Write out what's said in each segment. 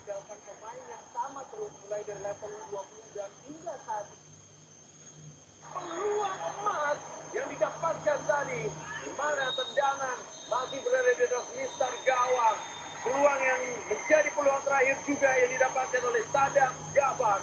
mengandalkan pemain yang sama terus mulai dari level 20 dan hingga saat peluang emas yang didapatkan tadi, di mana tendangan masih berada di atas mistar gawang. Peluang yang menjadi peluang terakhir juga yang didapatkan oleh Sadam Jafar.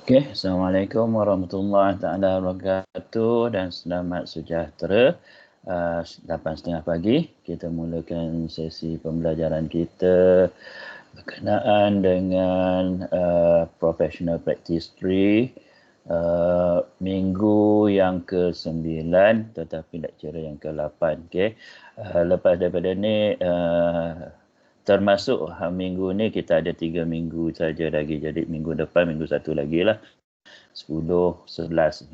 Okay, Assalamualaikum warahmatullahi taala wabarakatuh dan selamat sejahtera. 8:30 pagi kita mulakan sesi pembelajaran kita berkenaan dengan Professional Practice 3 minggu yang ke-9 tetapi lecturer yang ke-8. Okay. Lepas daripada ni termasuk minggu ni kita ada 3 minggu saja lagi, jadi minggu depan minggu satu lagi lah 10, 11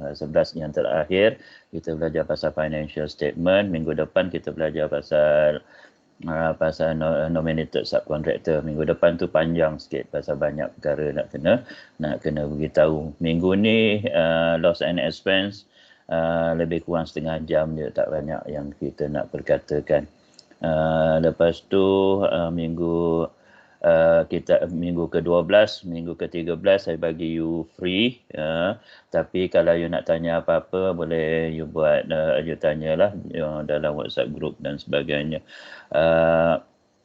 yang terakhir kita belajar pasal financial statement. Minggu depan kita belajar pasal nominated subcontractor. Minggu depan tu panjang sikit pasal banyak perkara nak kena beritahu. Minggu ni loss and expense lebih kurang setengah jam je, tak banyak yang kita nak perkatakan. Lepas tu minggu kita minggu ke-12, minggu ke-13 saya bagi you free. Tapi kalau you nak tanya apa-apa boleh you buat you tanyalah dalam WhatsApp group dan sebagainya.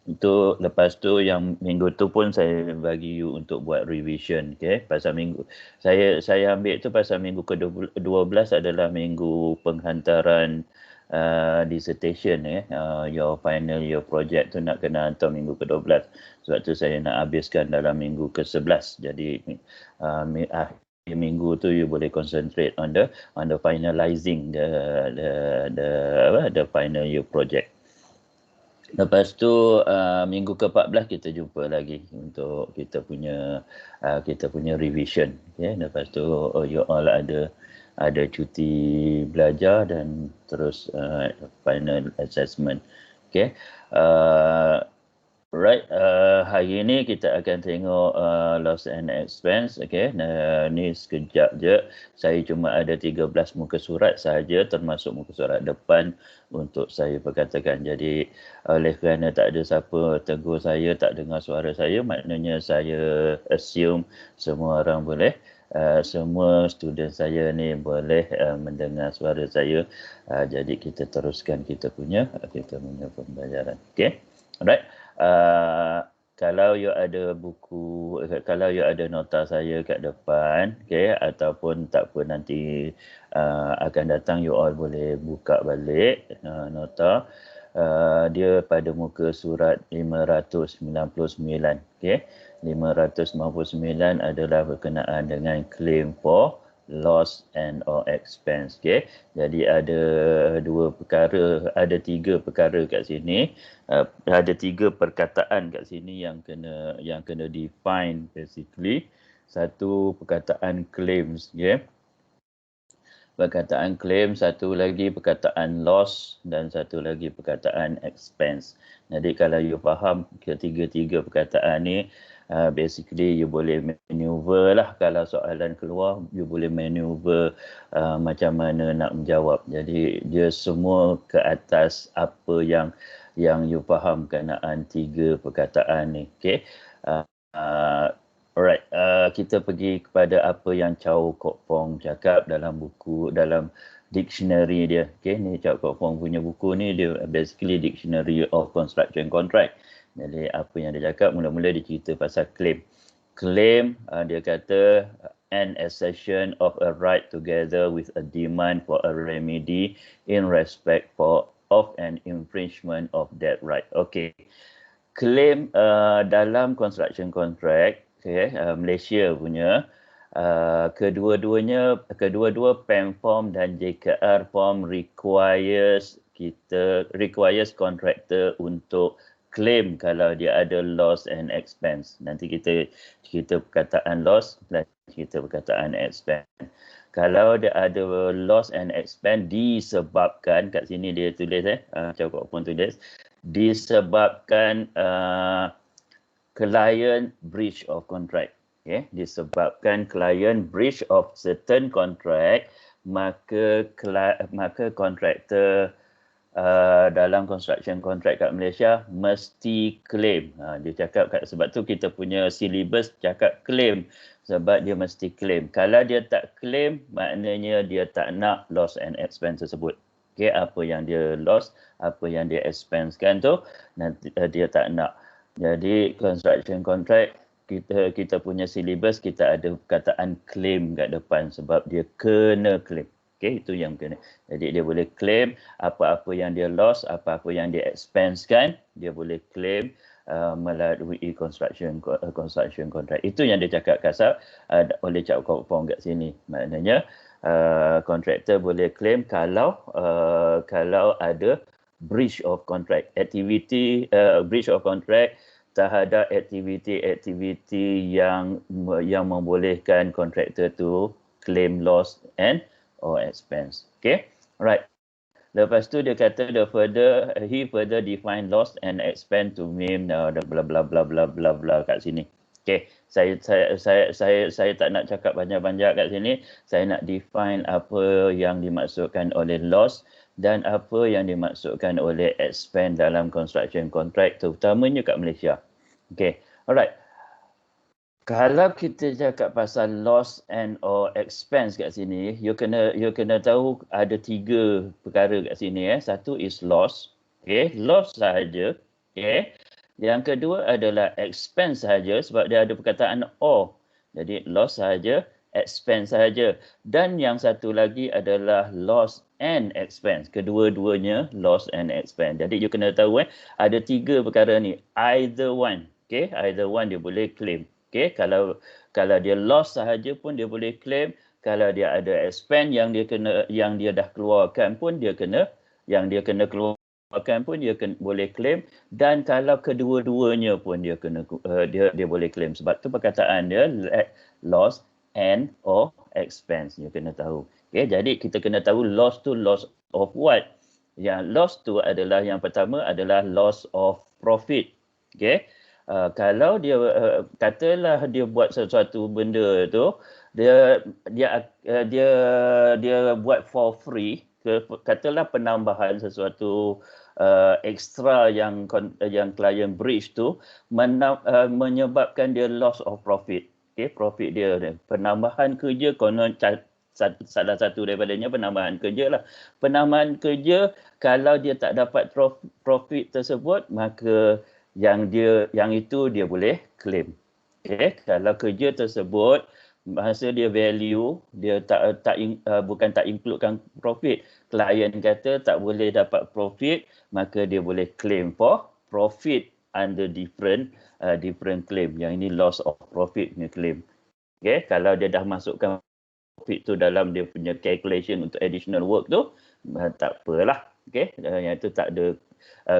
Itu lepas tu yang minggu tu pun saya bagi you untuk buat revision, okey. Pasal minggu saya ambil tu pasal minggu ke-12 adalah minggu penghantaran dissertation, your final year project tu nak kena hantar minggu ke-12. Sebab tu saya nak habiskan dalam minggu ke-11. Jadi akhir minggu tu you boleh concentrate on the finalizing the final year project. Lepas tu minggu ke-14 kita jumpa lagi untuk kita punya revision. Okay? Lepas tu you all ada cuti belajar dan terus final assessment. Okay. Right, hari ini kita akan tengok loss and expense. Okay, ni sekejap je. Saya cuma ada 13 muka surat sahaja termasuk muka surat depan untuk saya perkatakan. Jadi oleh kerana tak ada siapa tegur saya, tak dengar suara saya, maknanya saya assume semua orang boleh, semua student saya ni boleh mendengar suara saya. Jadi kita teruskan kita punya pembelajaran. Okay, alright. Kalau you ada buku, kalau you ada nota saya kat depan, okay, ataupun tak apa nanti akan datang, you all boleh buka balik nota. Dia pada muka surat 599, okay. 599 adalah berkenaan dengan claim for loss and or expense, okay. Jadi ada tiga perkara kat sini, ada tiga perkataan kat sini yang kena define basically. Satu perkataan claims, okay. Perkataan claim, satu lagi perkataan loss dan satu lagi perkataan expense. Jadi kalau you faham ketiga-tiga perkataan ni, basically you boleh maneuver lah. Kalau soalan keluar, you boleh maneuver macam mana nak menjawab. Jadi dia semua ke atas apa yang you faham kenaan tiga perkataan ni. Okay. Alright, kita pergi kepada apa yang Chow Kok Fong cakap dalam buku, dalam dictionary dia. Okay, ni Chow Kok Fong punya buku ni, dia basically Dictionary of Construction Contract. Jadi apa yang dia cakap, mula-mula dia cerita pasal claim. Claim, dia kata an assertion of a right together with a demand for a remedy in respect of an infringement of that right. Okay, claim dalam construction contract, okay, Malaysia punya, kedua-dua PEM form dan JKR form requires contractor untuk claim kalau dia ada loss and expense. Nanti kita perkataan loss dan kita perkataan expense. Kalau dia ada loss and expense disebabkan, kat sini dia tulis Chow Kok Fong tulis, disebabkan client breach of contract. Okay, disebabkan client breach of certain contract, maka kontraktor dalam construction contract kat Malaysia mesti claim. Dia cakap sebab tu kita punya syllabus cakap claim, sebab dia mesti claim. Kalau dia tak claim, maknanya dia tak nak loss and expense tersebut. Okay, apa yang dia loss, apa yang dia expense kan tu, nanti dia tak nak. Jadi construction contract kita punya silibus kita ada perkataan claim kat depan sebab dia kena claim. Okey, itu yang kena. Jadi dia boleh claim apa-apa yang dia loss, apa-apa yang dia expense kan, dia boleh claim melalui construction contract. Itu yang dia cakap kasar oleh Cak Kopong kat sini. Maknanya kontraktor boleh claim kalau ada breach of contract, breach of contract terhadap aktiviti yang membolehkan kontraktor tu claim loss and or expense. Okay, right. Lepas tu dia kata he further define loss and expense to mean bla bla bla bla bla bla kat sini. Okay, saya tak nak cakap banyak-banyak kat sini. Saya nak define apa yang dimaksudkan oleh loss dan apa yang dimaksudkan oleh expense dalam construction contract terutamanya kat Malaysia. Okay, alright. Kalau kita cakap pasal loss and or expense kat sini, you kena tahu ada 3 perkara kat sini. Satu is loss, okay, loss sahaja, okay. Yang kedua adalah expense sahaja sebab dia ada perkataan or. Jadi loss sahaja, expense sahaja. Dan yang satu lagi adalah loss and expense. Kedua-duanya loss and expense. Jadi you kena tahu ada 3 perkara ni. Either one, okay, either one dia boleh claim. Okay, kalau dia loss sahaja pun dia boleh claim, kalau dia ada expense yang dia dah keluarkan pun dia kena keluarkan pun dia boleh claim, dan kalau kedua-duanya pun dia boleh claim. Sebab tu perkataan dia loss and or expense, you kena tahu. Okay, jadi kita kena tahu loss tu loss of what. Yang loss tu adalah yang pertama adalah loss of profit. Okay. Kalau dia katalah dia buat sesuatu benda tu, dia buat for free, katalah penambahan sesuatu extra yang klien breach tu menyebabkan dia loss of profit. Okay, profit dia penambahan kerja, konon salah satu daripadanya penambahan kerja lah. Penambahan kerja, kalau dia tak dapat profit tersebut, maka yang itu dia boleh claim. Okay, kalau kerja tersebut masa dia value dia bukan tak includekan profit, klien kata tak boleh dapat profit, maka dia boleh claim for profit under different claim. Yang ini loss of profit punya claim. Okay, kalau dia dah masukkan profit tu dalam dia punya calculation untuk additional work tu, tak apalah. Okay, yang itu tak ada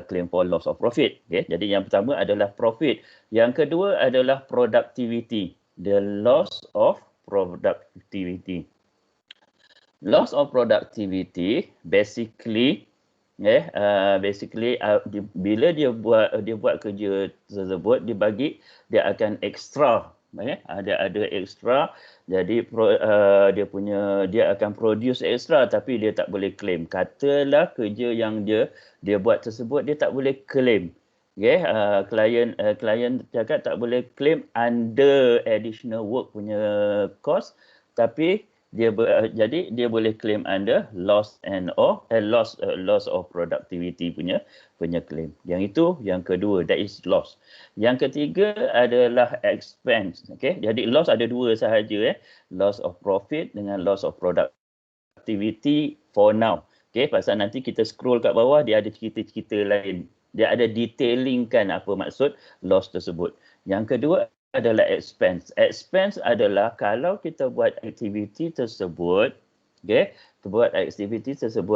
claim for loss of profit. Okay, jadi yang pertama adalah profit. Yang kedua adalah productivity. The loss of productivity. Loss of productivity basically bila dia buat kerja tersebut, dia akan extra. Ada extra, jadi dia akan produce extra tapi dia tak boleh claim. Katalah kerja yang dia buat tersebut dia tak boleh claim. Okay, klien cakap tak boleh claim under additional work punya cost, tapi jadi dia boleh claim under loss and or loss of productivity punya claim. Yang itu yang kedua, that is loss. Yang ketiga adalah expense. Okay, jadi loss ada 2 sahaja, loss of profit dengan loss of productivity for now. Okay, pasal nanti kita scroll kat bawah dia ada cerita-cerita lain. Dia ada detailingkan apa maksud loss tersebut. Yang kedua adalah expense. Expense adalah kalau kita buat aktiviti tersebut, okay,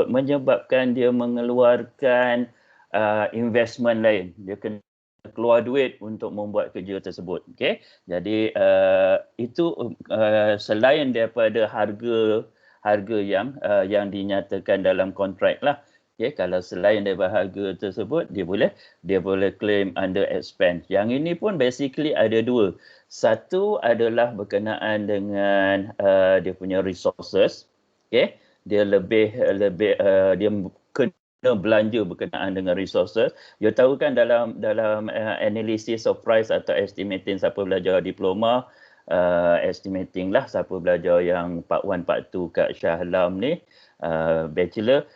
menyebabkan dia mengeluarkan investment lain. Dia kena keluar duit untuk membuat kerja tersebut. Okay, jadi itu selain daripada harga yang dinyatakan dalam kontrak lah. Okay, kalau selain daripada harga tersebut, dia boleh claim under expense. Yang ini pun basically ada 2. Satu adalah berkenaan dengan dia punya resources. Okay, dia dia kena belanja berkenaan dengan resources. You tahu kan dalam analysis of price atau estimating, siapa belajar diploma estimating lah, siapa belajar yang part 1, part 2 kat Shah Alam ni, bachelor,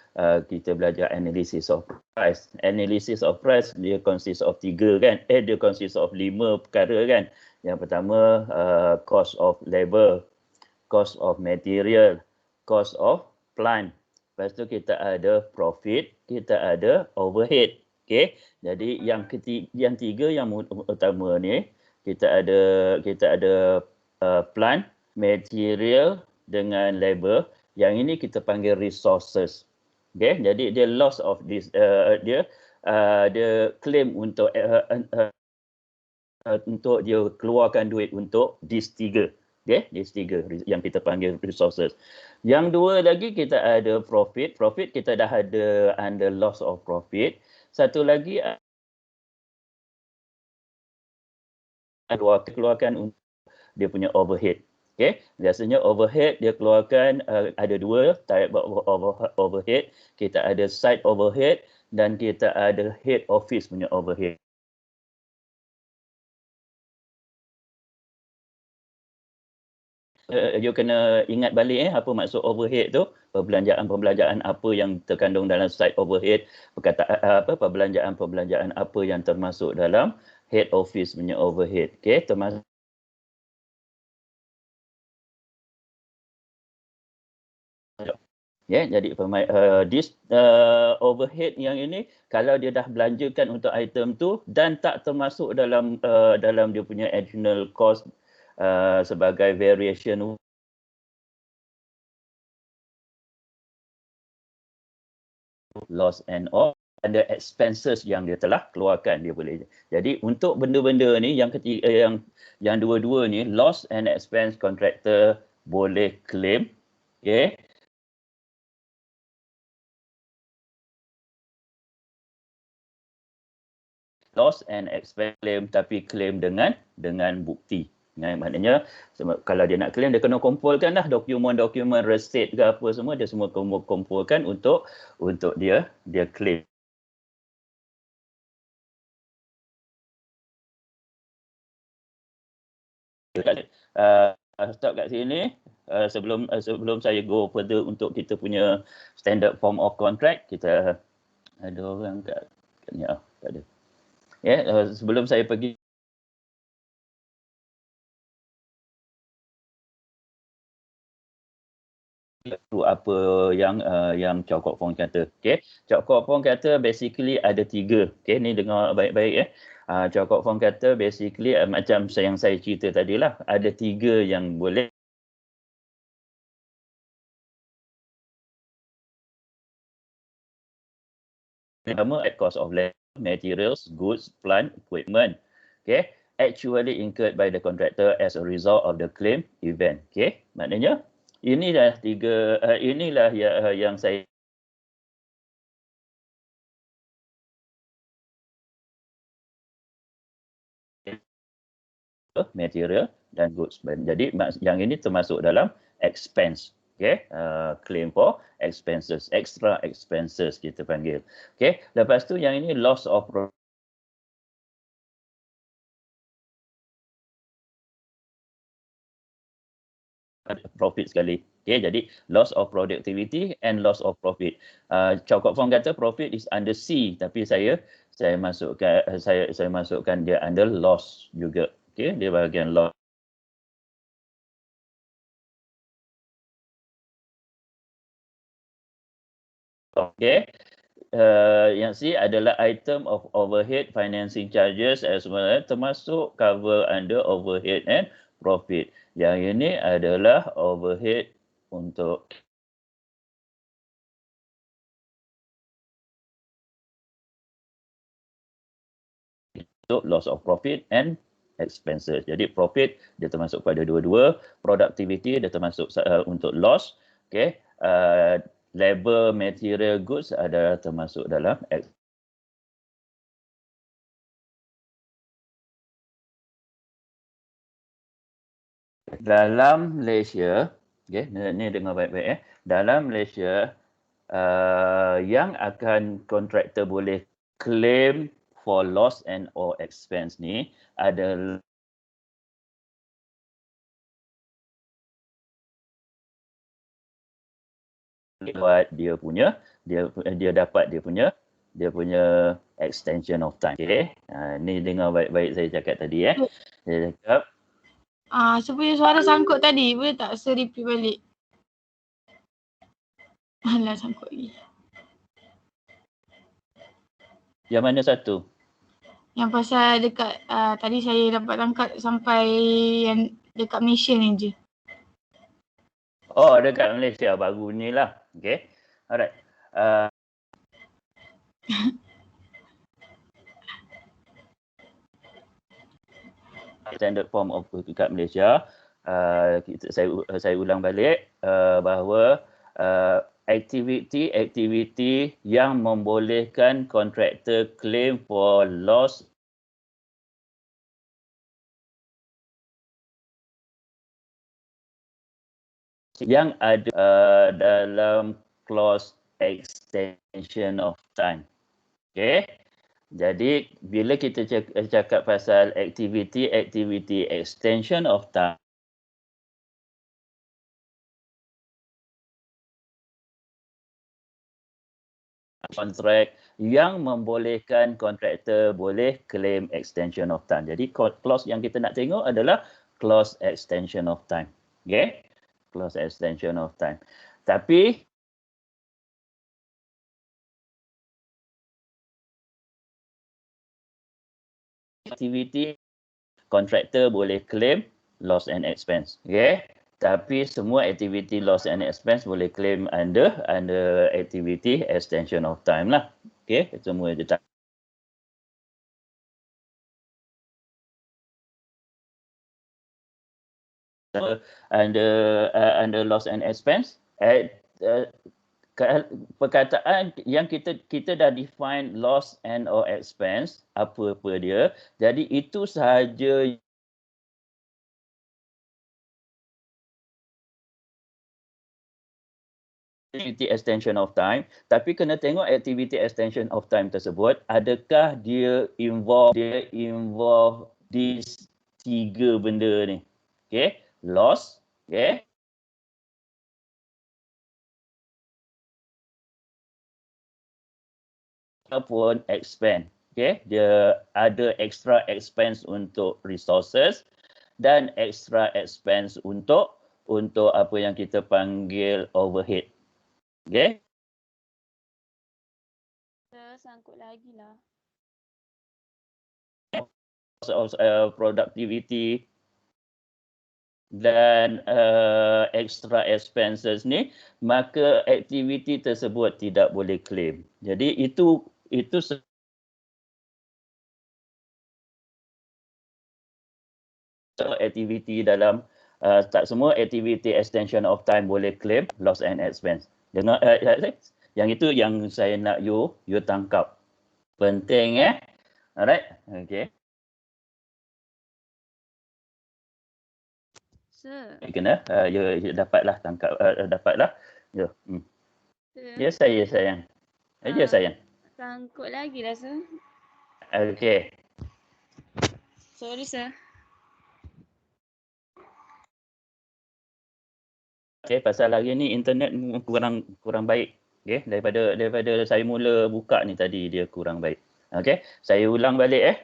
kita belajar analysis of price. Analysis of price dia consist of 3 kan. Dia consist of 5 perkara kan. Yang pertama cost of labor, cost of material, cost of plant. Lepas tu kita ada profit, kita ada overhead. Okey. Jadi yang tiga yang utama ni kita ada plant, material dengan labor. Yang ini kita panggil resources. Okay, jadi dia loss of this dia claim untuk dia keluarkan duit untuk these tiga. Okay, these tiga yang kita panggil resources. Yang dua lagi kita ada profit. Profit kita dah ada under loss of profit. Satu lagi keluarkan untuk dia punya overhead. Okay, biasanya overhead dia keluarkan ada dua type overhead. Kita ada site overhead dan kita ada head office punya overhead. You kena ingat balik apa maksud overhead tu, perbelanjaan apa yang terkandung dalam site overhead, perbelanjaan apa yang termasuk dalam head office punya overhead. Okay, termasuk jadi this overhead yang ini kalau dia dah belanjakan untuk item tu dan tak termasuk dalam dia punya additional cost sebagai variation loss and all, ada expenses yang dia telah keluarkan dia boleh. Jadi untuk benda-benda ni yang ketiga yang dua-dua ni loss and expense contractor boleh claim. Okay. Loss and expense claim tapi claim dengan bukti. Maknanya kalau dia nak claim dia kena kumpulkan dah dokumen-dokumen receipt ke apa semua dia semua kumpulkan untuk dia claim. Stop kat sini. Sebelum saya go further untuk kita punya standard form of contract, kita ada orang kat ni tak ada. Sebelum saya pergi apa yang Chow Kok Fong kata. Okay, Chow Kok Fong kata basically ada 3. Okay, ni dengar baik-baik Chow Kok Fong kata basically macam yang saya cerita tadi lah, ada 3 yang boleh. Pertama, at cost of labor, materials, goods, plant, equipment. Okay, actually incurred by the contractor as a result of the claim event. Okay, maknanya inilah 3 inilah yang saya material dan goods. Jadi yang ini termasuk dalam expense. Okay, claim for expenses, extra expenses kita panggil. Okay, lepas tu yang ini loss of profit sekali. Okay, jadi loss of productivity and loss of profit. Chow Kok Fong kata profit is under C, tapi saya masukkan dia under loss juga. Okay, dia bahagian loss. Okay, yang C adalah item of overhead financing charges as well, termasuk cover under overhead and profit. Yang ini adalah overhead untuk loss of profit and expenses. Jadi profit dia termasuk pada dua-dua, productivity dia termasuk untuk loss. Okay, labor, material, goods adalah termasuk dalam dalam Malaysia. Okay, ni dengar baik-baik Dalam Malaysia yang akan kontraktor boleh claim for loss and or expense ni adalah buat dia punya dia dapat dia punya extension of time. Okey. Ni dengar baik-baik saya cakap tadi Saya cakap Supaya suara sangkut tadi, boleh tak repeat balik? Alah, sangkut lagi. yang mana satu? Yang pasal dekat tadi saya dapat tangkap sampai yang dekat Malaysia ni je. Oh, dekat Malaysia baru ni lah. Okay. Alright. Standard form of dekat Malaysia. Saya ulang balik bahawa aktiviti yang membolehkan kontraktor claim for loss yang ada dalam clause extension of time. Okay. Jadi bila kita cakap pasal aktiviti extension of time, kontrak yang membolehkan kontraktor boleh claim extension of time. Jadi clause yang kita nak tengok adalah clause extension of time. Okay? Clause extension of time. Tapi aktiviti kontraktor boleh claim loss and expense. Okay? Tapi semua aktiviti loss and expense boleh claim under aktiviti extension of time lah. Okay? Semua dia tak. Under loss and expense, perkataan yang kita dah define loss and or expense, apa-apa dia. Jadi itu sahaja activity extension of time, tapi kena tengok activity extension of time tersebut adakah dia involve di tiga benda ni. Okay, loss, okay, ataupun expense. Okay, dia ada extra expense untuk resources dan extra expense untuk apa yang kita panggil overhead. Okay. Sangkut lagi lah. Productivity dan extra expenses ni, maka aktiviti tersebut tidak boleh claim. Jadi itu aktiviti dalam tak semua aktiviti extension of time boleh claim loss and expense. Dengar yang itu yang saya nak you tangkap. Penting Alright. Okay. Sir. Kena you dapatlah tangkap dapatlah. Ya. Ya saya sayang. Ya sayang. Sangkut lagi lah sir. Okay. Sorry sir. Okay, pasal hari ni internet kurang baik. Okay, daripada saya mula buka ni tadi dia kurang baik. Okay, saya ulang balik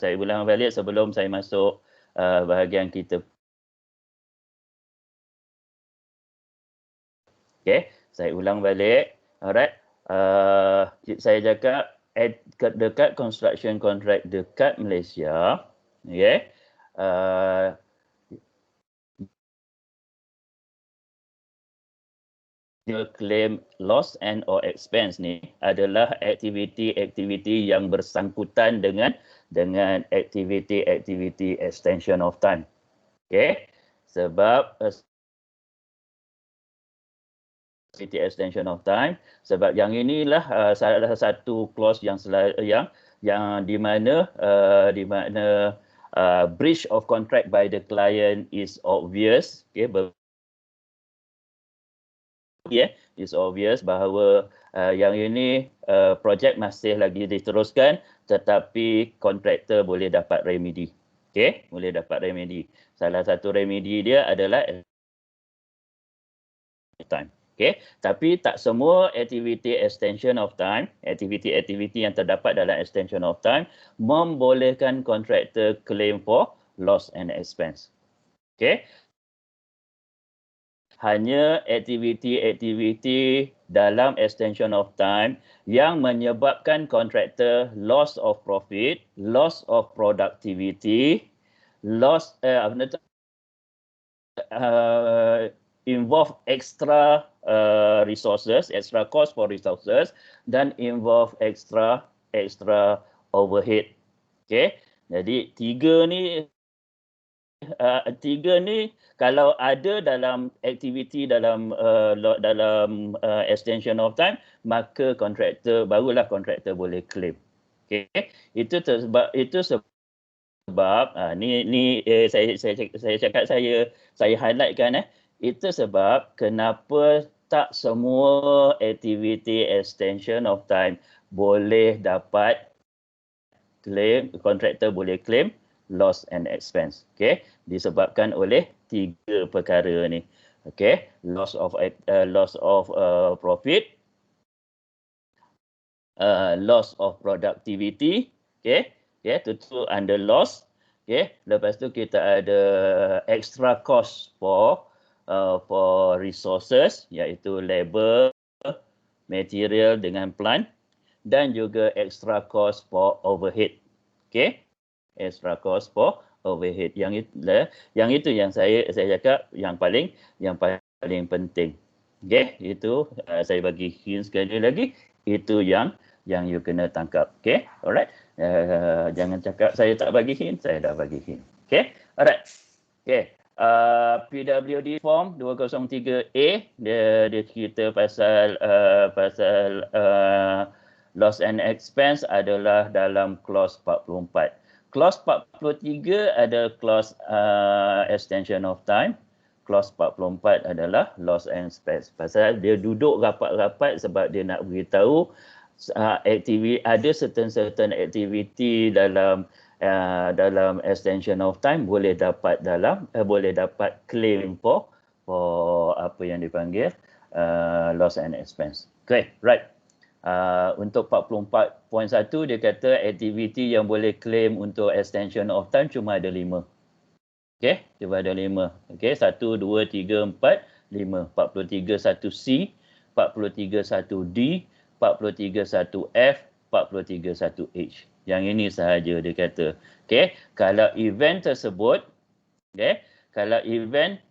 saya ulang balik sebelum saya masuk bahagian kita. Okay, saya ulang balik. Alright. Saya cakap dekat construction contract dekat Malaysia. Okay. Claim loss and or expense ni adalah aktiviti yang bersangkutan dengan aktiviti extension of time. Okay. Sebab extension of time, sebab yang inilah salah satu clause yang di mana breach of contract by the client is obvious. Okay. It's obvious bahawa yang ini projek masih lagi diteruskan tetapi kontraktor boleh dapat remedi. Okay, boleh dapat remedi. Salah satu remedi dia adalah time. Okay, tapi tak semua aktiviti extension of time, aktiviti-aktiviti yang terdapat dalam extension of time membolehkan kontraktor claim for loss and expense. Okay, hanya aktiviti-aktiviti dalam extension of time yang menyebabkan kontraktor loss of profit, loss of productivity, loss involve extra resources, extra cost for resources, dan involve extra overhead. Okay, jadi tiga ni kalau ada dalam aktiviti dalam extension of time, maka barulah kontraktor boleh claim. Okay, itu sebab saya cakap saya highlightkan itu sebab kenapa tak semua aktiviti extension of time boleh dapat claim, kontraktor boleh claim loss and expense. Okay, disebabkan oleh tiga perkara ni. Okay, loss of profit, loss of productivity. Okay, itu under loss. Okay, lepas tu kita ada extra cost for resources, iaitu labor, material dengan plant, dan juga extra cost for overhead. Okay, extra cost for overhead. Yang itu yang saya cakap yang paling penting. Okay, itu saya bagi hint sekali lagi, itu yang you kena tangkap. Okay, alright. Jangan cakap saya tak bagi hint, saya dah bagi hint. Okay, alright. Okay, PWD form 203A dia cerita pasal loss and expense adalah dalam clause 44. Clause 43 ada clause extension of time. Clause 44 adalah loss and expense. Pasal dia duduk rapat-rapat sebab dia nak beritahu ada certain activity dalam extension of time boleh dapat claim for apa yang dipanggil loss and expense. Okay, right. Untuk 44.1 dia kata aktiviti yang boleh claim untuk extension of time cuma ada 5. Okay, cuma ada 5. Okay, 1, 2, 3, 4, 5. 43.1C, 43.1D, 43.1F, 43.1H. Yang ini sahaja dia kata. Okay, kalau event tersebut, okay, kalau event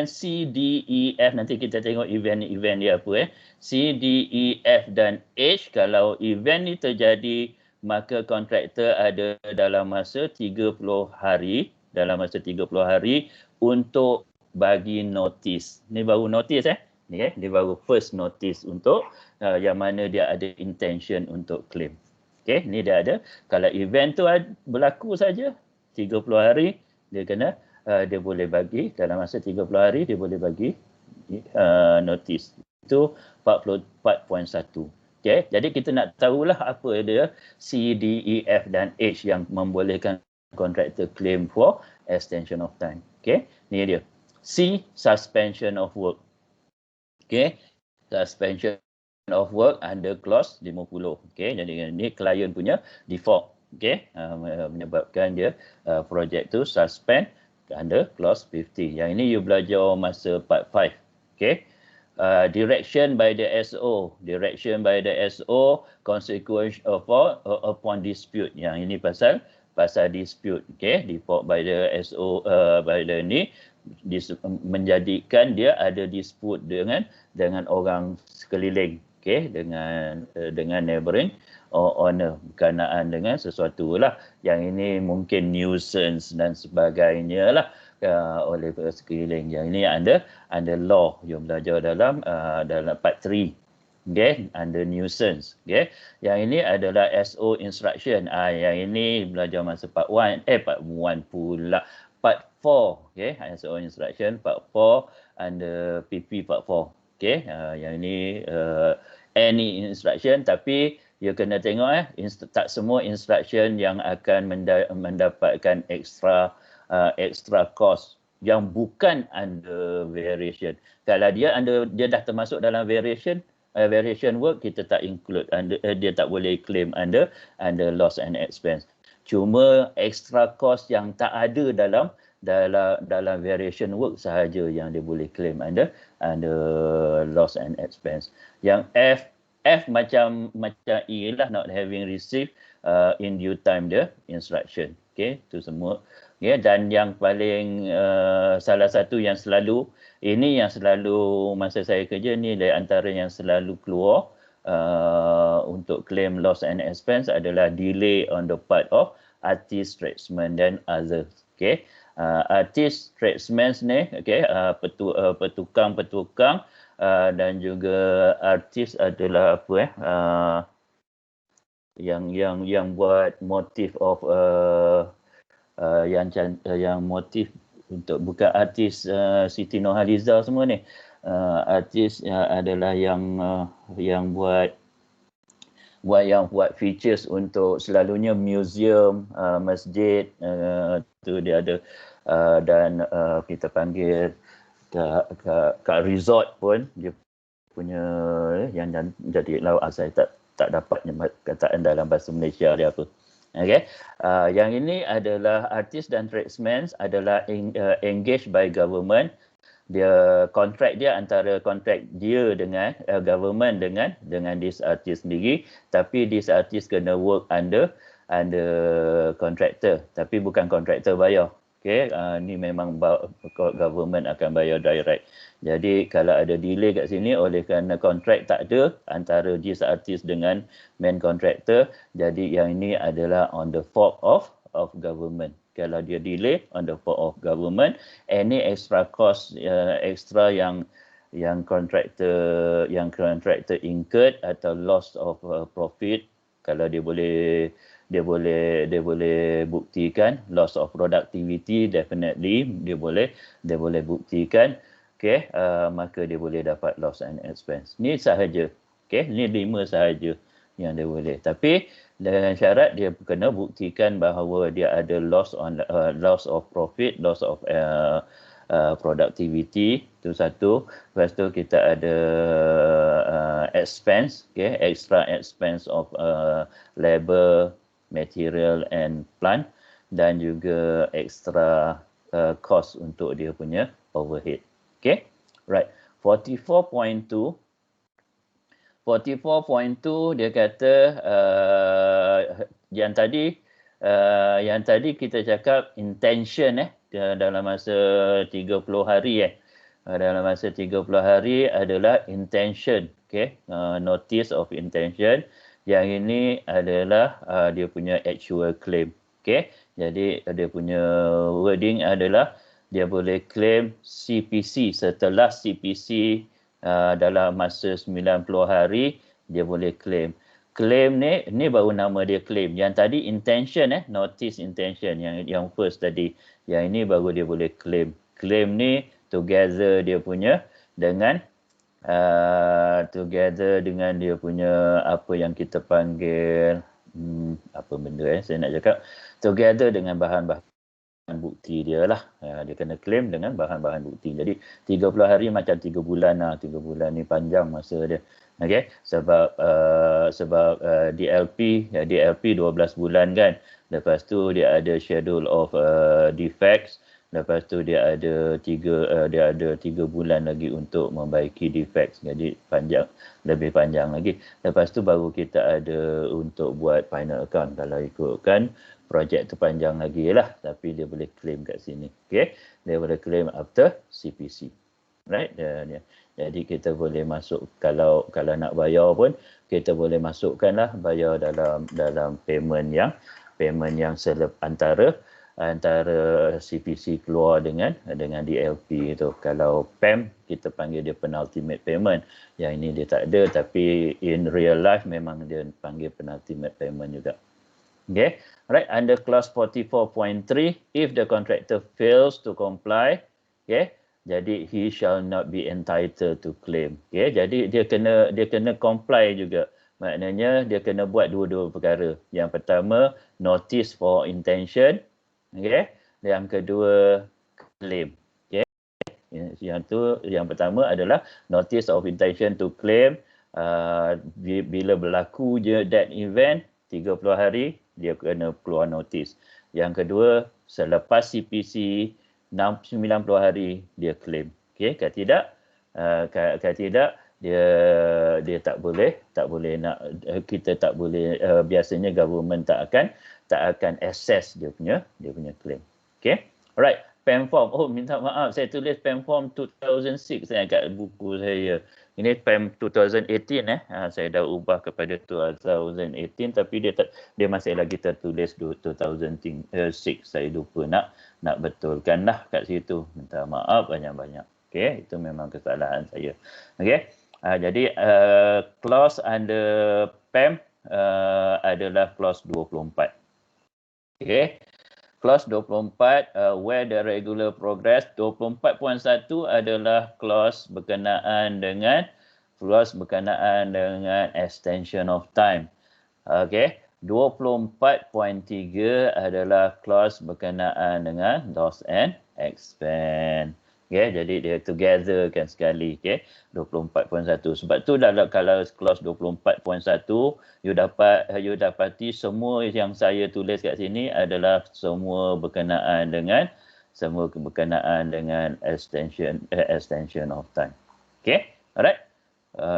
C, D, E, F, nanti kita tengok event dia apa. C, D, E, F dan H, kalau event ni terjadi, maka kontraktor ada dalam masa 30 hari, untuk bagi notice. Ni baru notice ni dia baru first notice untuk yang mana dia ada intention untuk claim. Okay, ni dia ada. Kalau event tu berlaku saja 30 hari, dia boleh bagi dalam masa 30 hari dia boleh bagi notice. Itu 44.1. Okay, jadi kita nak tahulah apa dia C, D, E, F dan H yang membolehkan kontraktor claim for extension of time. Okay, ni dia. C, suspension of work. Okay, suspension of work under clause 50. Okay, jadi ni klien punya default. Okay, menyebabkan dia projek tu suspend under clause 50. Yang ini you belajar masa part 5. Okay, direction by the SO. Direction by the SO, consequence upon dispute. Yang ini pasal dispute. Okay, default by the SO by the ni menjadikan dia ada dispute dengan orang sekeliling. Okay, dengan neighboring owner, berkenaan dengan sesuatu lah. Yang ini mungkin nuisance dan sebagainya lah oleh sekeliling. Yang ini under law, you belajar dalam part 3. Okay, under nuisance. Okay, yang ini adalah SO instruction. Yang ini belajar masa part 1 pula. Part 4, okay, SO instruction part 4 under PP part 4. Okay, yang ini any instruction, tapi you kena tengok tak semua instruction yang akan mendapatkan extra cost. yang bukan under variation. Kalau dia dah termasuk dalam variation work, kita tak include dia tak boleh claim under loss and expense. Cuma extra cost yang tak ada dalam variation work sahaja yang dia boleh claim under loss and expense. Yang F macam E lah, not having received in due time the instruction. Okay, tu semua. Okay, dan yang paling salah satu yang selalu masa saya kerja ni, dari antara yang selalu keluar untuk claim loss and expense adalah delay on the part of artist, tradesman dan others. Okay, artist, tradesman ni, okay, petukang dan juga artis adalah apa yang buat motif of yang motif untuk bukan artis Siti Nurhaliza semua ni, artis adalah yang buat features untuk selalunya museum, masjid, tu dia ada, dan kita panggil kat resort pun dia punya yang jadi saya tak dapat kataan dalam bahasa Malaysia dia apa. Okay. Yang ini adalah artis dan tradesmen adalah engaged by government. Dia kontrak dia antara kontrak dia dengan government dengan this artist sendiri, tapi this artist kena work under contractor, tapi bukan contractor bayar. Okay, ni memang government akan bayar direct. Jadi kalau ada delay kat sini oleh kerana kontrak tak ada antara this artist dengan main contractor, jadi yang ini adalah on the fault of government. Kalau dia delay on the fault of government, any extra cost extra yang contractor incurred atau loss of profit, kalau dia boleh buktikan loss of productivity, definitely dia boleh buktikan, okay, maka dia boleh dapat loss and expense. Ni sahaja, okay, ni 5 sahaja yang dia boleh, tapi dengan syarat dia kena buktikan bahawa dia ada loss of profit, loss of productivity, itu satu. Lepas tu kita ada expense, okay, extra expense of labor, material and plant, dan juga extra cost untuk dia punya overhead. Okay, right. 44.2 dia kata yang tadi kita cakap intention dalam masa 30 hari dalam masa 30 hari adalah intention, okay, notice of intention. Yang ini adalah dia punya actual claim, okay. Jadi dia punya wording adalah dia boleh claim CPC setelah CPC dalam masa 90 hari dia boleh claim. Claim ni baru nama dia claim. Yang tadi intention, notice intention yang first tadi. Yang ini baru dia boleh claim. Claim ni together dia punya dengan dia punya apa yang kita panggil apa benda saya nak cakap, together dengan bahan-bahan bukti dia lah. Dia kena claim dengan bahan-bahan bukti. Jadi 30 hari macam 3 bulan lah. 3 bulan ni panjang masa dia. Okay, sebab DLP 12 bulan kan. Lepas tu dia ada schedule of defects. Lepas tu dia ada 3 bulan lagi untuk membaiki defects. Jadi lebih panjang lagi. Lepas tu baru kita ada untuk buat final account. Kalau ikutkan projek tu panjang lagi lah, tapi dia boleh claim kat sini. Okay, dia boleh claim after CPC. Right? Jadi kita boleh masuk, kalau nak bayar pun kita boleh masukkanlah bayar dalam payment yang antara CPC keluar dengan DLP itu. Kalau PAM kita panggil dia penultimate payment. Yang ini dia tak ada, tapi in real life memang dia panggil penultimate payment juga. Okay, right. Under clause 44.3, if the contractor fails to comply, okay, jadi he shall not be entitled to claim. Okay, jadi dia kena comply juga. Maknanya dia kena buat dua-dua perkara. Yang pertama, notice for intention. Okay, yang kedua, claim. Yang pertama adalah notice of intention to claim. Bila berlaku je that event 30 hari dia kena keluar notis. Yang kedua, selepas CPC 90 hari dia claim. Okey, kalau tidak dia tak boleh nak, kita tak boleh, biasanya government tak akan assess dia punya claim. Okey. Alright, PAM form. Oh, minta maaf, saya tulis PAM form 2006 kat buku saya. Ini PAM 2018 saya dah ubah kepada 2018 tapi dia masih lagi tertulis 2006. Saya lupa nak betulkanlah kat situ. Minta maaf banyak-banyak. Okey, itu memang kesalahan saya. Okey. Jadi clause under PAM adalah clause 24. Okey. Clause 24, where the regular progress, 24.1 adalah clause berkenaan dengan extension of time. Okey. 24.3 adalah clause berkenaan dengan loss and expense. Okay, jadi dia together kan sekali. Okay, 24.1. Sebab tu kalau clause 24.1 you dapati semua yang saya tulis kat sini adalah semua berkenaan dengan extension of time. Okay, alright.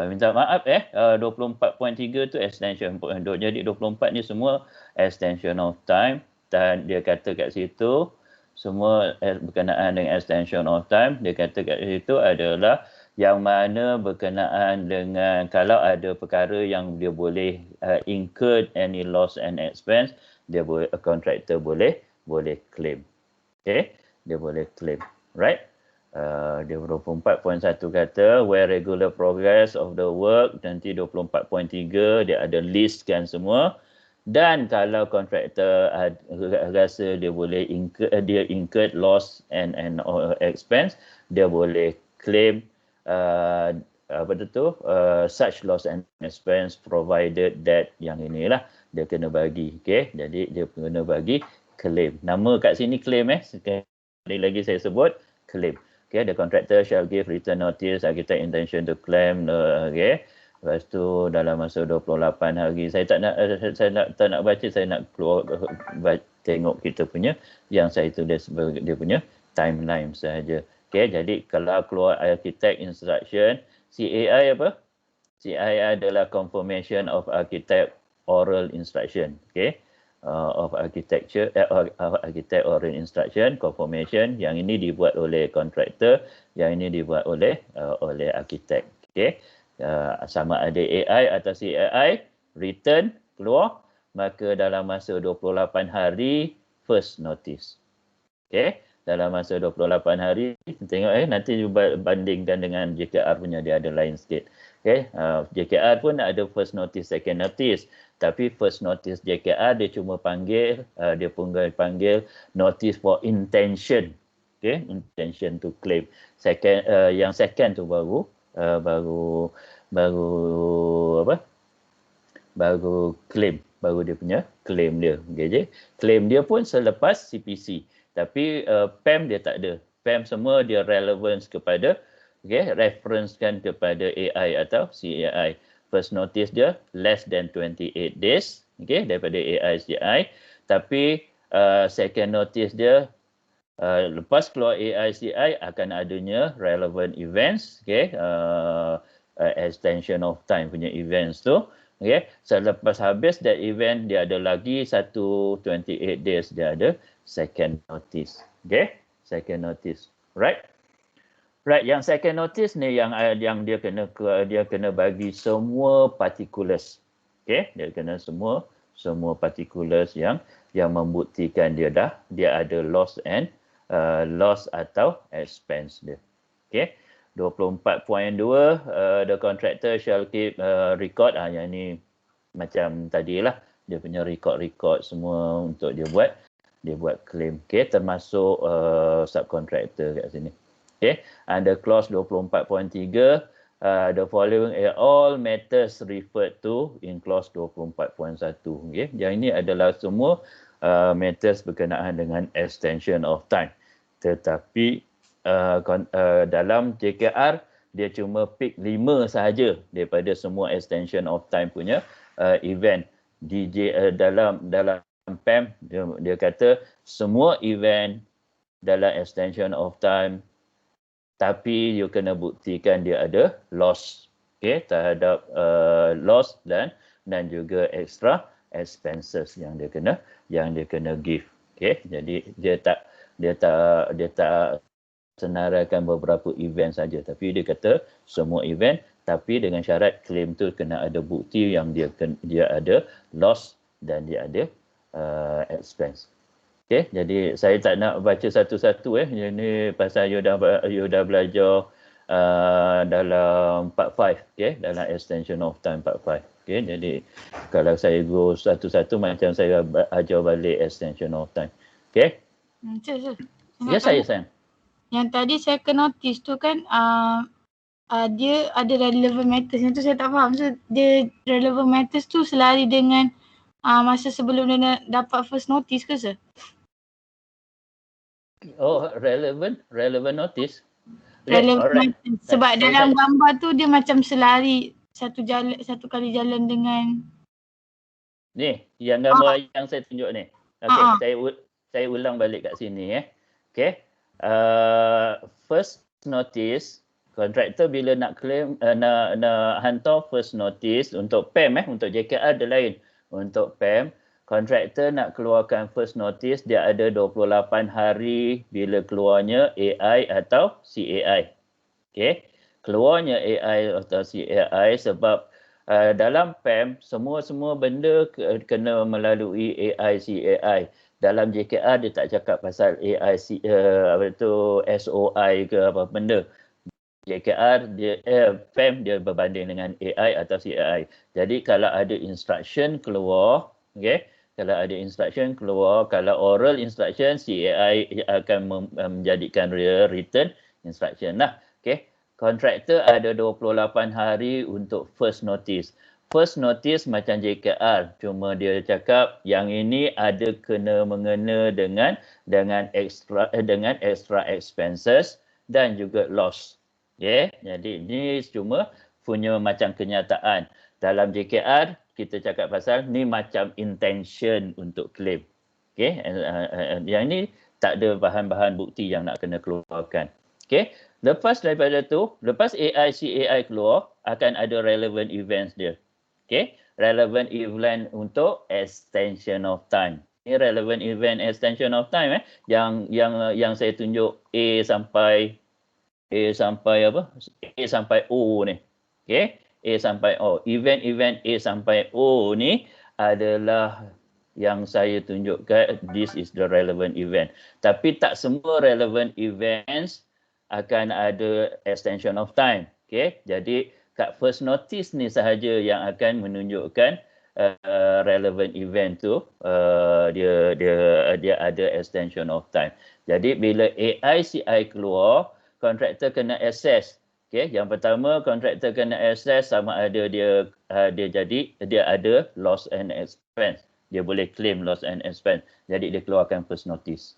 Minta maaf 24.3 tu extension. Jadi 24 ni semua extension of time dan dia kata kat situ semua berkenaan dengan extension of time. Dia kata kat situ adalah yang mana berkenaan dengan kalau ada perkara yang dia boleh incur any loss and expense, dia boleh, contractor boleh claim. Okay, dia boleh claim. Right? Dia 24.1 kata where regular progress of the work, nanti 24.3 dia ada listkan semua. Dan kalau kontraktor rasa dia boleh incur loss and expense, dia boleh claim such loss and expense provided that yang inilah dia kena bagi. Okey, jadi dia kena bagi claim. Nama kat sini claim sekali lagi saya sebut claim. Okey, the contractor shall give written notice, architect intention to claim. Okey. Lepas tu dalam masa 28 hari, saya tak nak baca, saya nak keluar tengok kita punya yang saya tulis dia punya timeline saja. Okey, jadi kalau keluar architect instruction, CAI apa? CAI adalah confirmation of architect oral instruction. Okey. Of architect oral instruction confirmation, yang ini dibuat oleh contractor, yang ini dibuat oleh architect. Okey. Sama ada AI atau CAI return keluar, maka dalam masa 28 hari first notice. Okey, dalam masa 28 hari tengok nanti bandingkan dengan JKR punya, dia ada lain sikit. Okey, JKR pun ada first notice, second notice, tapi first notice JKR dia cuma panggil notice for intention. Okey, intention to claim. Second yang second tu baru claim, baru dia punya claim dia. Okay, claim dia pun selepas CPC, tapi PAM dia tak ada. PAM semua dia relevance kepada referencekan kepada AI atau CAI. First notice dia less than 28 days daripada AI CAI, tapi second notice dia lepas keluar AICI akan adanya relevant events, extension of time punya events tu. Selepas habis that event, dia ada lagi 28 days, dia ada second notice. Second notice. Right, yang second notice ni yang dia kena bagi semua particulars. Dia kena semua particulars yang membuktikan dia ada loss atau expense dia. Okey. 24.2 the contractor shall keep record, yang ni macam tadilah, dia punya record semua untuk dia buat claim. Okey, termasuk subcontractor kat sini. Okey, under clause 24.3 the following are all matters referred to in clause 24.1. Okey, yang ini adalah semua matters berkenaan dengan extension of time. Tetapi dalam JKR dia cuma pick 5 sahaja daripada semua extension of time punya event. Dalam PEM dia kata semua event dalam extension of time, tapi you kena buktikan dia ada loss, terhadap loss dan juga extra expenses yang dia kena give. Jadi dia tak senaraikan beberapa event saja, tapi dia kata semua event, tapi dengan syarat claim tu kena ada bukti yang dia ada loss dan dia ada expense. Jadi saya tak nak baca satu-satu ini pasal you dah belajar dalam part 5, dalam extension of time part 5. Jadi kalau saya go satu-satu macam saya ajar balik extension of time. Ya saya sayang. Yang tadi saya ke notice tu kan dia ada relevant matters. Yang tu saya tak faham. So dia relevant matters tu selari dengan masa sebelum dia dapat first notice ke sir? Oh, relevant notice. Relevant matters. Sebab dalam gambar tu dia macam selari satu kali jalan dengan ni yang gambar yang saya tunjuk ni. Okey, saya ulang balik kat sini first notice, kontraktor bila nak claim nak hantar first notice untuk PEM untuk JKR dia lain. Untuk PEM, kontraktor nak keluarkan first notice, dia ada 28 hari bila keluarnya AI atau CAI. Keluarnya AI atau CAI sebab dalam PEM semua benda kena melalui AI CAI. Dalam JKR dia tak cakap pasal AI SOI ke apa benda. JKR PEM dia berbanding dengan AI atau CAI. Jadi kalau ada instruction keluar, kalau ada instruction keluar, kalau oral instruction CAI akan menjadikan written instruction lah. Kontraktor ada 28 hari untuk first notice. First notice macam JKR, cuma dia cakap yang ini ada kena mengena dengan extra expenses dan juga loss. Jadi ini cuma punya macam kenyataan. Dalam JKR kita cakap pasal ni macam intention untuk claim. Yang ini tak ada bahan-bahan bukti yang nak kena keluarkan. Lepas daripada tu, lepas AI CAI keluar, akan ada relevant events dia. Relevant event untuk extension of time. Ini relevant event extension of time yang saya tunjuk A sampai O ni. A sampai O. Event A sampai O ni adalah yang saya tunjukkan, this is the relevant event. Tapi tak semua relevant events akan ada extension of time. Jadi kat first notice ni sahaja yang akan menunjukkan relevant event tu dia ada extension of time. Jadi bila AICI keluar, kontraktor kena assess. Yang pertama kontraktor kena assess sama ada dia ada loss and expense. Dia boleh claim loss and expense. Jadi dia keluarkan first notice.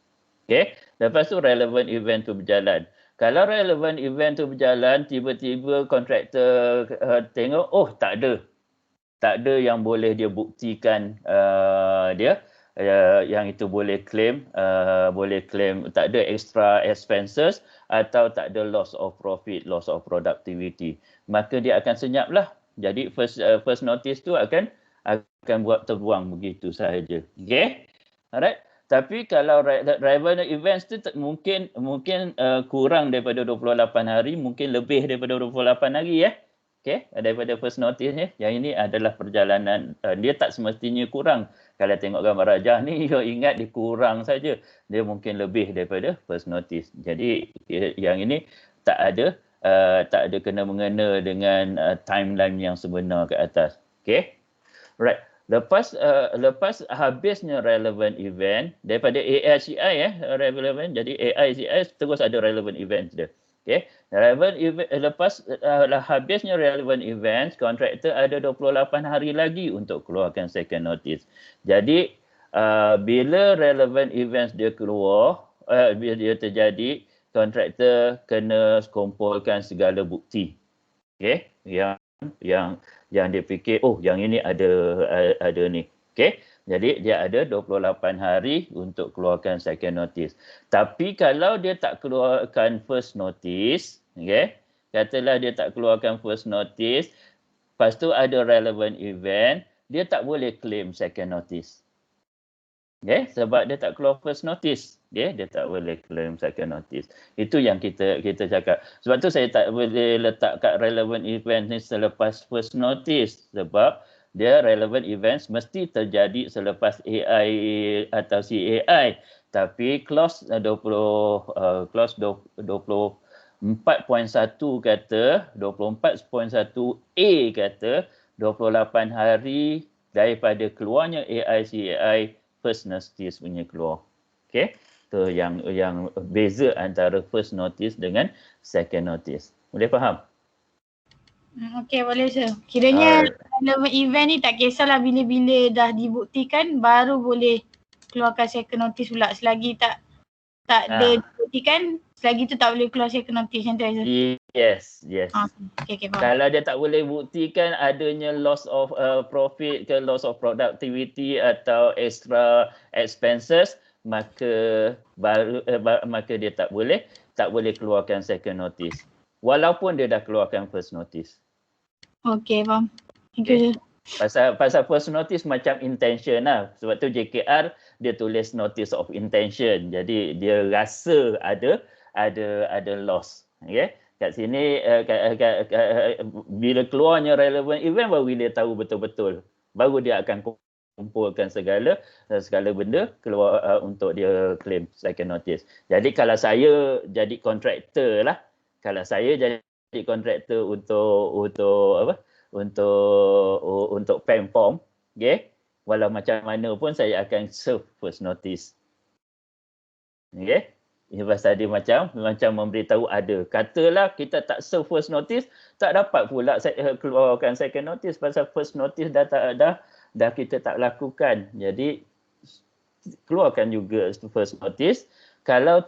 Lepas tu relevant event tu berjalan. Kalau relevant event tu berjalan, tiba-tiba kontraktor tengok, tak ada yang boleh dia buktikan yang itu boleh claim, tak ada extra expenses atau tak ada loss of profit, loss of productivity. Maka dia akan senyaplah. Jadi first notice tu akan buat terbuang begitu sahaja. Alright. Tapi kalau relevant events tu mungkin kurang daripada 28 hari, mungkin lebih daripada 28 hari daripada first notice ni. Yang ini adalah perjalanan, dia tak semestinya kurang. Kalau tengok gambar rajah ni, you ingat dia kurang saja. Dia mungkin lebih daripada first notice. Jadi yang ini tak ada kena mengena dengan timeline yang sebenar ke atas. Right. Lepas habisnya relevant event daripada AICI relevant, jadi AICI terus ada relevant event dia. Relevant event, lepas habisnya relevant event, kontraktor ada 28 hari lagi untuk keluarkan second notice. Jadi bila relevant events dia keluar, bila dia terjadi, kontraktor kena kumpulkan segala bukti. Okey, yang dia fikir yang ini ada ni. Okey. Jadi dia ada 28 hari untuk keluarkan second notice. Tapi kalau dia tak keluarkan first notice, okey, katalah dia tak keluarkan first notice, lepas tu ada relevant event, dia tak boleh claim second notice. Okay, sebab dia tak keluar first notice. Dia tak boleh claim second notice. Itu yang kita cakap. Sebab tu saya tak boleh letak kat relevant event ni selepas first notice. Sebab dia relevant events mesti terjadi selepas AI atau CAI. Tapi clause 24.1 kata, 24.1A kata 28 hari daripada keluarnya AI CAI first notice punya keluar. Okey. Tu yang beza antara first notice dengan second notice. Boleh faham? Okey, boleh sir. Kiranya relevant event ni tak kisahlah bila-bila dah dibuktikan baru boleh keluarkan second notice pula. Selagi tak ada dibuktikan, selagi tu tak boleh keluar second notice macam tu sir. Yes. Okey, faham. Kalau dia tak boleh buktikan adanya loss of profit ke loss of productivity atau extra expenses, maka dia tak boleh keluarkan second notice. Walaupun dia dah keluarkan first notice. Okey, faham. Thank you sir. Pasal first notice macam intention lah. Sebab tu JKR dia tulis notice of intention. Jadi dia rasa ada loss. Okay? Kat sini bila keluarnya relevant event baru dia tahu betul-betul. Baru dia akan kumpulkan segala benda keluar untuk dia claim second notice. Jadi kalau saya jadi kontraktor lah. Kalau saya jadi kontraktor untuk PEMFORM, okay? Walau macam mana pun saya akan serve first notice. Okay? Ini pasal dia macam memberitahu ada. Katalah kita tak serve first notice, tak dapat pula keluarkan second notice pasal first notice dah kita tak lakukan. Jadi keluarkan juga first notice. Kalau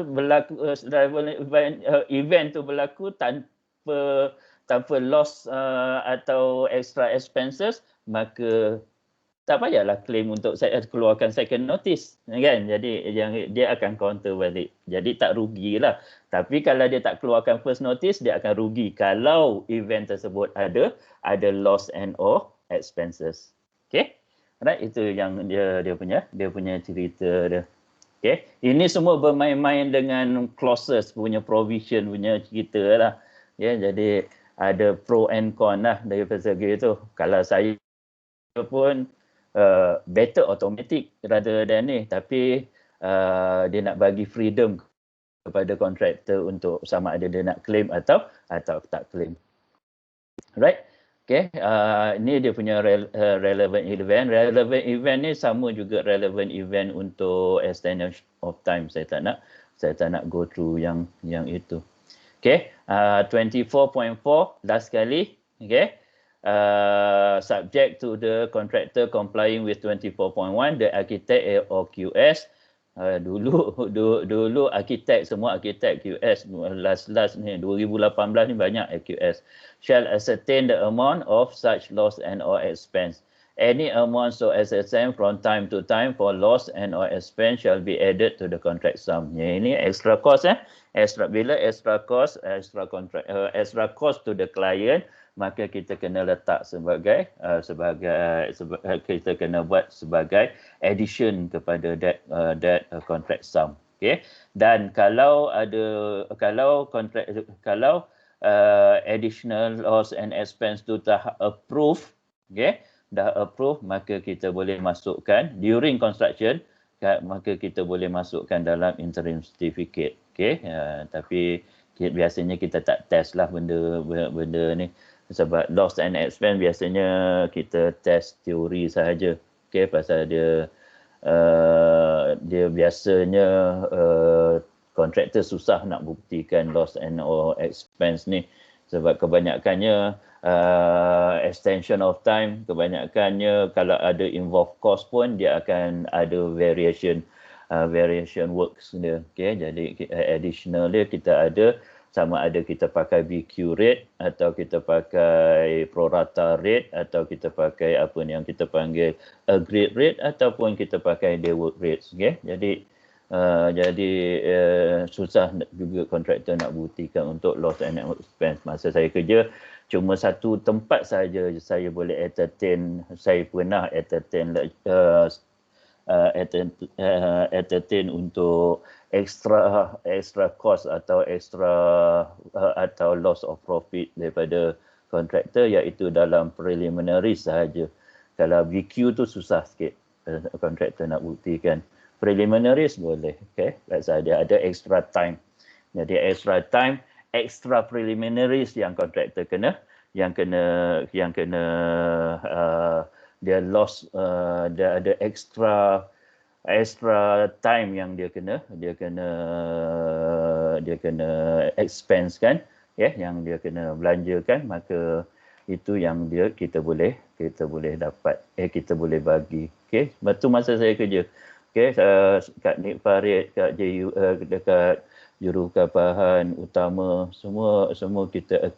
berlaku event tu berlaku tanpa loss atau extra expenses, maka tak payahlah claim untuk saya keluarkan second notice, kan? Jadi dia akan counter balik. Jadi tak rugilah. Tapi kalau dia tak keluarkan first notice, dia akan rugi kalau event tersebut ada loss and or expenses. Okay? Alright, itu yang dia punya cerita dia. Okay? Ini semua bermain-main dengan clauses punya provision punya cerita lah. Ya, jadi ada pro and con lah dari segi itu. Kalau saya pun better automatic rather than ni, tapi dia nak bagi freedom kepada kontraktor untuk sama ada dia nak claim atau tak claim. Right? Okay, ini dia punya relevant event. Relevant event ni sama juga relevant event untuk extension of time. Saya tak nak go through yang itu. Okay, 24.4 last kali. Okay. Subject to the contractor complying with 24.1, the architect or QS. Dulu arkitek, semua arkitek QS, last ni 2018 ni banyak QS. Shall ascertain the amount of such loss and or expense. Any amount so ascertained from time to time for loss and or expense shall be added to the contract sum. Ini extra cost bila extra cost to the client, maka kita kena letak sebagai kita kena buat sebagai addition kepada that contract sum. Okay, dan kalau additional loss and expense tu dah approve, maka kita boleh masukkan during construction, maka kita boleh masukkan dalam interim certificate. Okay, tapi biasanya kita tak test lah benda ni. Sebab loss and expense biasanya kita test teori sahaja. Okay, pasal dia biasanya kontraktor susah nak buktikan loss and or expense ni. Sebab kebanyakannya extension of time, kebanyakannya kalau ada involve cost pun dia akan ada variation variation works dia. Okay, jadi additional dia kita ada sama ada kita pakai BQ rate atau kita pakai prorata rate atau kita pakai apa ni yang kita panggil agreed rate ataupun kita pakai day work rates. Okay, jadi susah juga kontraktor nak buktikan untuk loss and expense. Masa saya kerja cuma satu tempat saja saya boleh entertain, saya pernah entertain untuk extra cost atau atau loss of profit daripada kontraktor, iaitu dalam preliminary sahaja. Kalau BQ tu susah sikit kontraktor nak buktikan. Preliminaries boleh, okay? Dia ada extra time. Jadi extra time, extra preliminaries yang kontraktor kena, dia loss, dia ada extra time yang dia kena expense kan, yang dia kena belanjakan, maka itu yang kita boleh dapat, kita boleh bagi. Okay, betul masa saya kerja. Okay, kat Nik Farid, kat JU, dekat Jurukapahan Utama, semua kita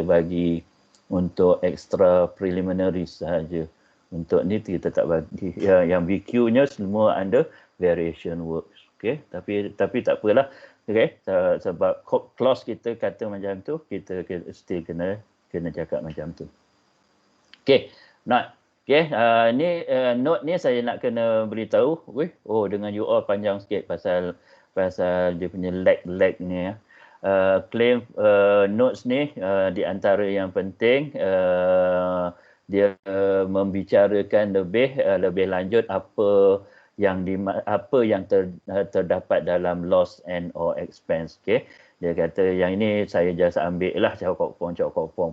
bagi untuk extra preliminary sahaja. Untuk ni kita tak bagi. Yang BQ-nya semua under variation works. Okay, tapi tak apalah. Okay, sebab clause kita kata macam tu, kita still kena cakap macam tu. Okay, not. Okay, note ni saya nak kena beritahu. Dengan UR panjang sikit pasal dia punya lag ni. Claim notes ni di antara yang penting, dia membicarakan lebih lanjut apa yang terdapat dalam loss and or expense. Okay, dia kata yang ini saya just ambil lah Chow Kok Pong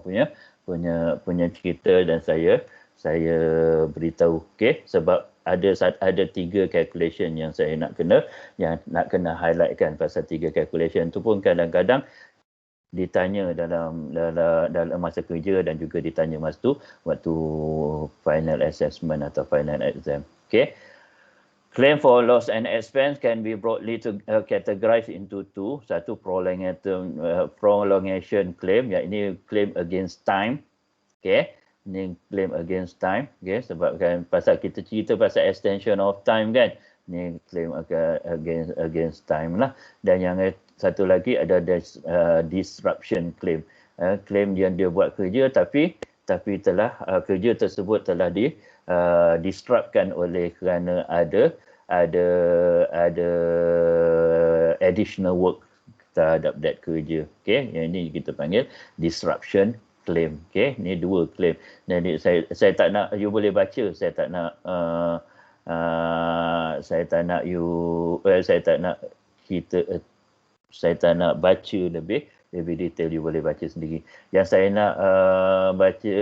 punya cerita dan saya beritahu. Okay, sebab ada 3 calculation yang saya nak kena highlightkan. Pasal 3 calculation tu pun kadang-kadang ditanya dalam masa kerja dan juga ditanya waktu final assessment atau final exam. Okay, claim for loss and expense can be broadly categorized into 2. Satu prolongation claim, iaitu claim against time. Okay, ni claim against time. Okay, sebab kan pasal kita cerita pasal extension of time kan, ni claim against time lah. Dan yang satu lagi ada disruption claim. Claim yang dia buat kerja tapi telah kerja tersebut telah disruptkan oleh kerana ada additional work terhadap that kerja. Okay, yang ini kita panggil disruption claim. Okay, ni 2 claim. Jadi saya tak nak you boleh baca, saya tak nak baca lebih detail, you boleh baca sendiri. Yang saya nak baca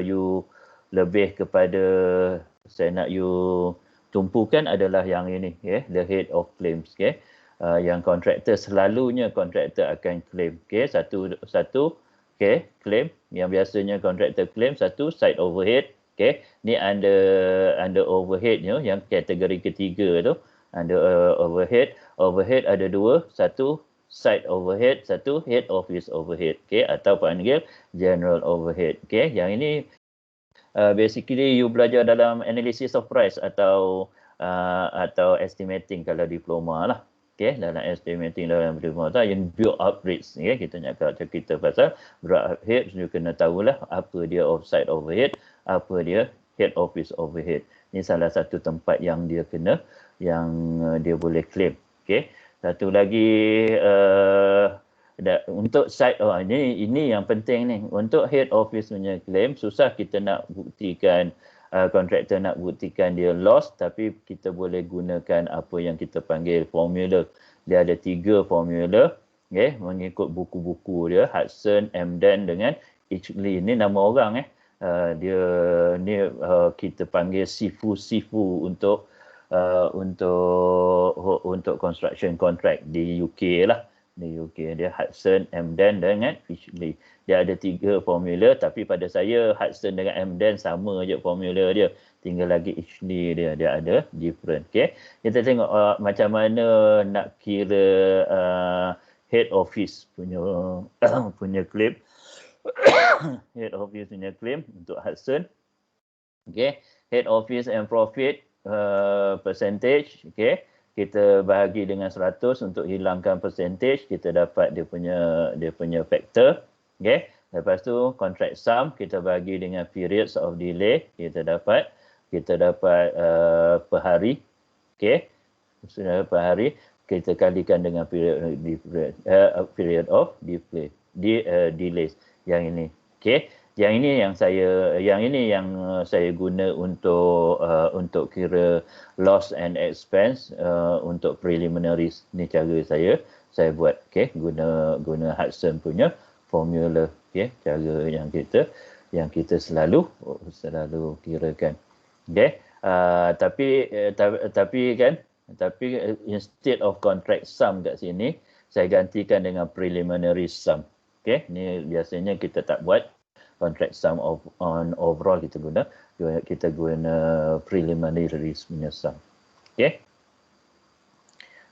you lebih kepada, saya nak you tumpukan adalah yang ini, the head of claims. Okay, yang kontraktor selalunya kontraktor akan claim. Okay, satu okay, claim yang biasanya kontraktor claim, satu site overhead. Okay, ni under overhead yang kategori ketiga tu, under overhead ada 2, satu site overhead, satu head office overhead. Okay, atau panggil general overhead. Okay, yang ini basically you belajar dalam analysis of price atau estimating kalau diploma lah. Okay, dalam estimating dalam diploma tu yang build up rates. Okay, kita nak cerita pasal build up rates, you kena tahulah apa dia offsite overhead, apa dia head office overhead. Ini salah satu tempat yang dia dia boleh claim. Okay, satu lagi untuk site, ini yang penting ni. Untuk head office punya claim, susah kita nak buktikan, kontraktor nak buktikan dia loss, tapi kita boleh gunakan apa yang kita panggil formula. Dia ada 3 formula, okay, mengikut buku-buku dia, Hudson, Emden dengan Ichley. Ini nama orang dia ni kita panggil sifu untuk construction contract di UK lah. Di UK dia Hudson, Emden dengan Ichley. Dia ada 3 formula, tapi pada saya Hudson dengan Emden sama je formula dia. tinggal lagi each-ly dia ada different. Okey, kita tengok macam mana nak kira head office punya punya claim. Head office punya claim untuk Hudson. Okey, head office and profit percentage. Okey, kita bahagi dengan 100 untuk hilangkan percentage, kita dapat dia punya factor. Okey, lepas tu contract sum kita bagi dengan periods of delay, kita dapat per hari. Okey, sudah per hari kita kalikan dengan period of delays yang ini. Okey, yang ini yang saya guna untuk kira loss and expense untuk preliminaries. Ni cara saya buat. Okey, guna Hudson punya formula. Okey, cara yang kita selalu kirakan. Okey, tapi instead of contract sum kat sini, saya gantikan dengan preliminary sum. Okey, ni biasanya kita tak buat contract sum on overall, kita guna preliminary punya sum. Okey.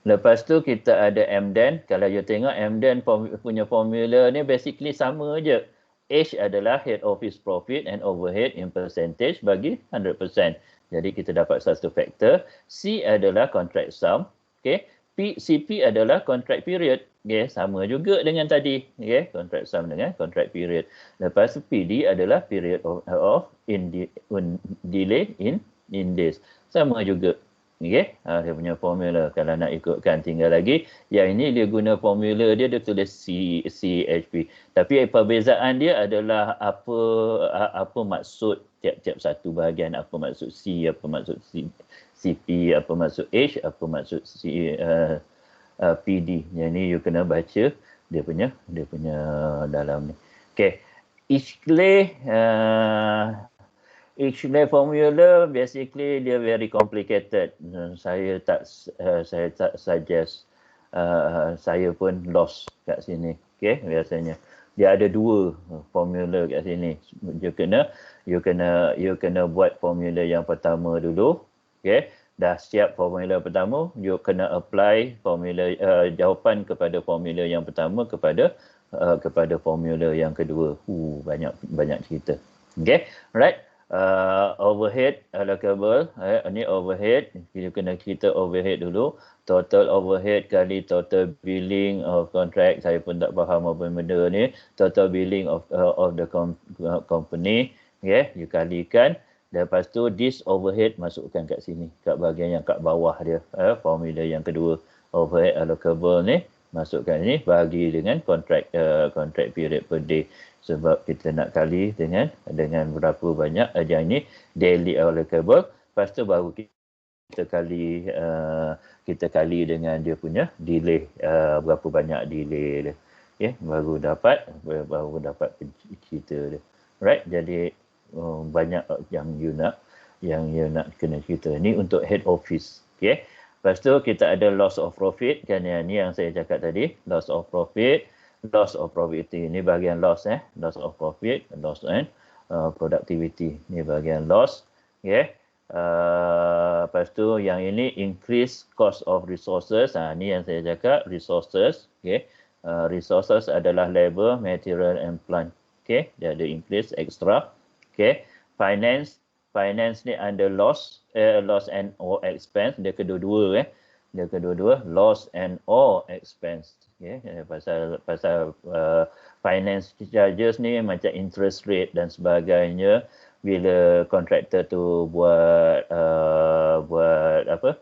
Lepas tu kita ada MDEN. Kalau you tengok MDEN punya formula ni basically sama je. H adalah head office profit and overhead in percentage bagi 100%. Jadi kita dapat satu factor. C adalah contract sum. Okey. CP adalah contract period. Okay, sama juga dengan tadi. Okay, contract sum dengan contract period. Lepas tu PD adalah period of delay in days. Sama juga. Okay, dia punya formula. Kalau nak ikutkan tinggal lagi. Yang ini dia guna formula dia tulis CHP. Tapi perbezaan dia adalah apa maksud tiap-tiap satu bahagian. Apa maksud C, apa maksud CP, apa maksud H, apa maksud PD. Yang ni you kena baca dia punya dalam ni. Okey. Each lay formula basically dia very complicated. Saya tak suggest, saya pun lost kat sini. Okey, biasanya dia ada dua formula kat sini. You kena buat formula yang pertama dulu. Okey. Dah siap formula pertama, you kena apply formula jawapan kepada formula yang pertama kepada formula yang kedua. Banyak cerita. Okay, right. Overhead allocable. Ini overhead. You kena cerita overhead dulu. Total overhead kali total billing of contract. Saya pun tak faham apa benda ni. Total billing of the company. Okay, you kalikan. Lepas tu this overhead masukkan kat sini, kat bahagian yang kat bawah dia. Formula yang kedua, overhead allocable ni masukkan ini, bagi dengan contract period per day. Sebab kita nak kali dengan berapa banyak yang ini daily allocable. Lepas tu baru kita kali dengan dia punya delay, berapa banyak delay dia. Okay, baru dapat cerita dia. Right, jadi banyak yang you nak kena cerita. Ni untuk head office. Okay. Lepas tu kita ada loss of profit. Kan ni yang saya cakap tadi. Loss of profit ini bahagian loss. Loss of profit, loss and productivity. Ni bahagian loss. Okay. Lepas tu yang ini increase cost of resources. Ni yang saya cakap, resources. Okay. Resources adalah labor, material and plant. Okay. Dia ada increase extra. Okay, finance ni under loss and or expense. Dia kedua-dua loss and or expense. Okay, pasal finance charges ni macam interest rate dan sebagainya. Bila kontraktor tu buat apa?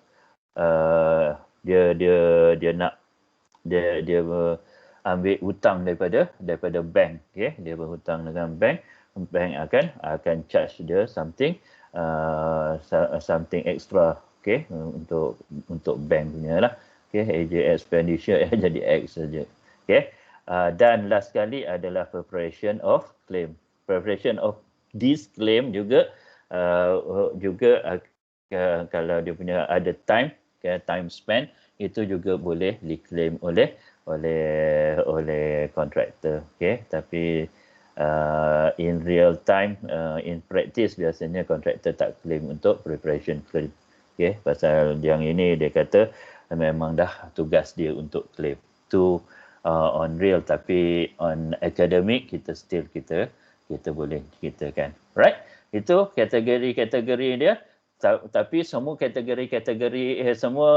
Dia nak ambil hutang daripada bank. Okay, dia berhutang dengan bank. Bank akan charge dia something extra, okay, untuk bank punya lah. Okay, expenditure jadi X saja. Okay, dan last kali adalah preparation of claim. Preparation of this claim juga kalau dia punya ada time, time spent, itu juga boleh diklaim oleh kontraktor. Okay, tapi in real time, in practice biasanya kontraktor tak claim untuk preparation claim. Okay, pasal yang ini dia kata memang dah tugas dia untuk claim. Tu on real, tapi on academic kita boleh kita kan. Right? Itu kategori-kategori dia. Tapi semua kategori-kategori semua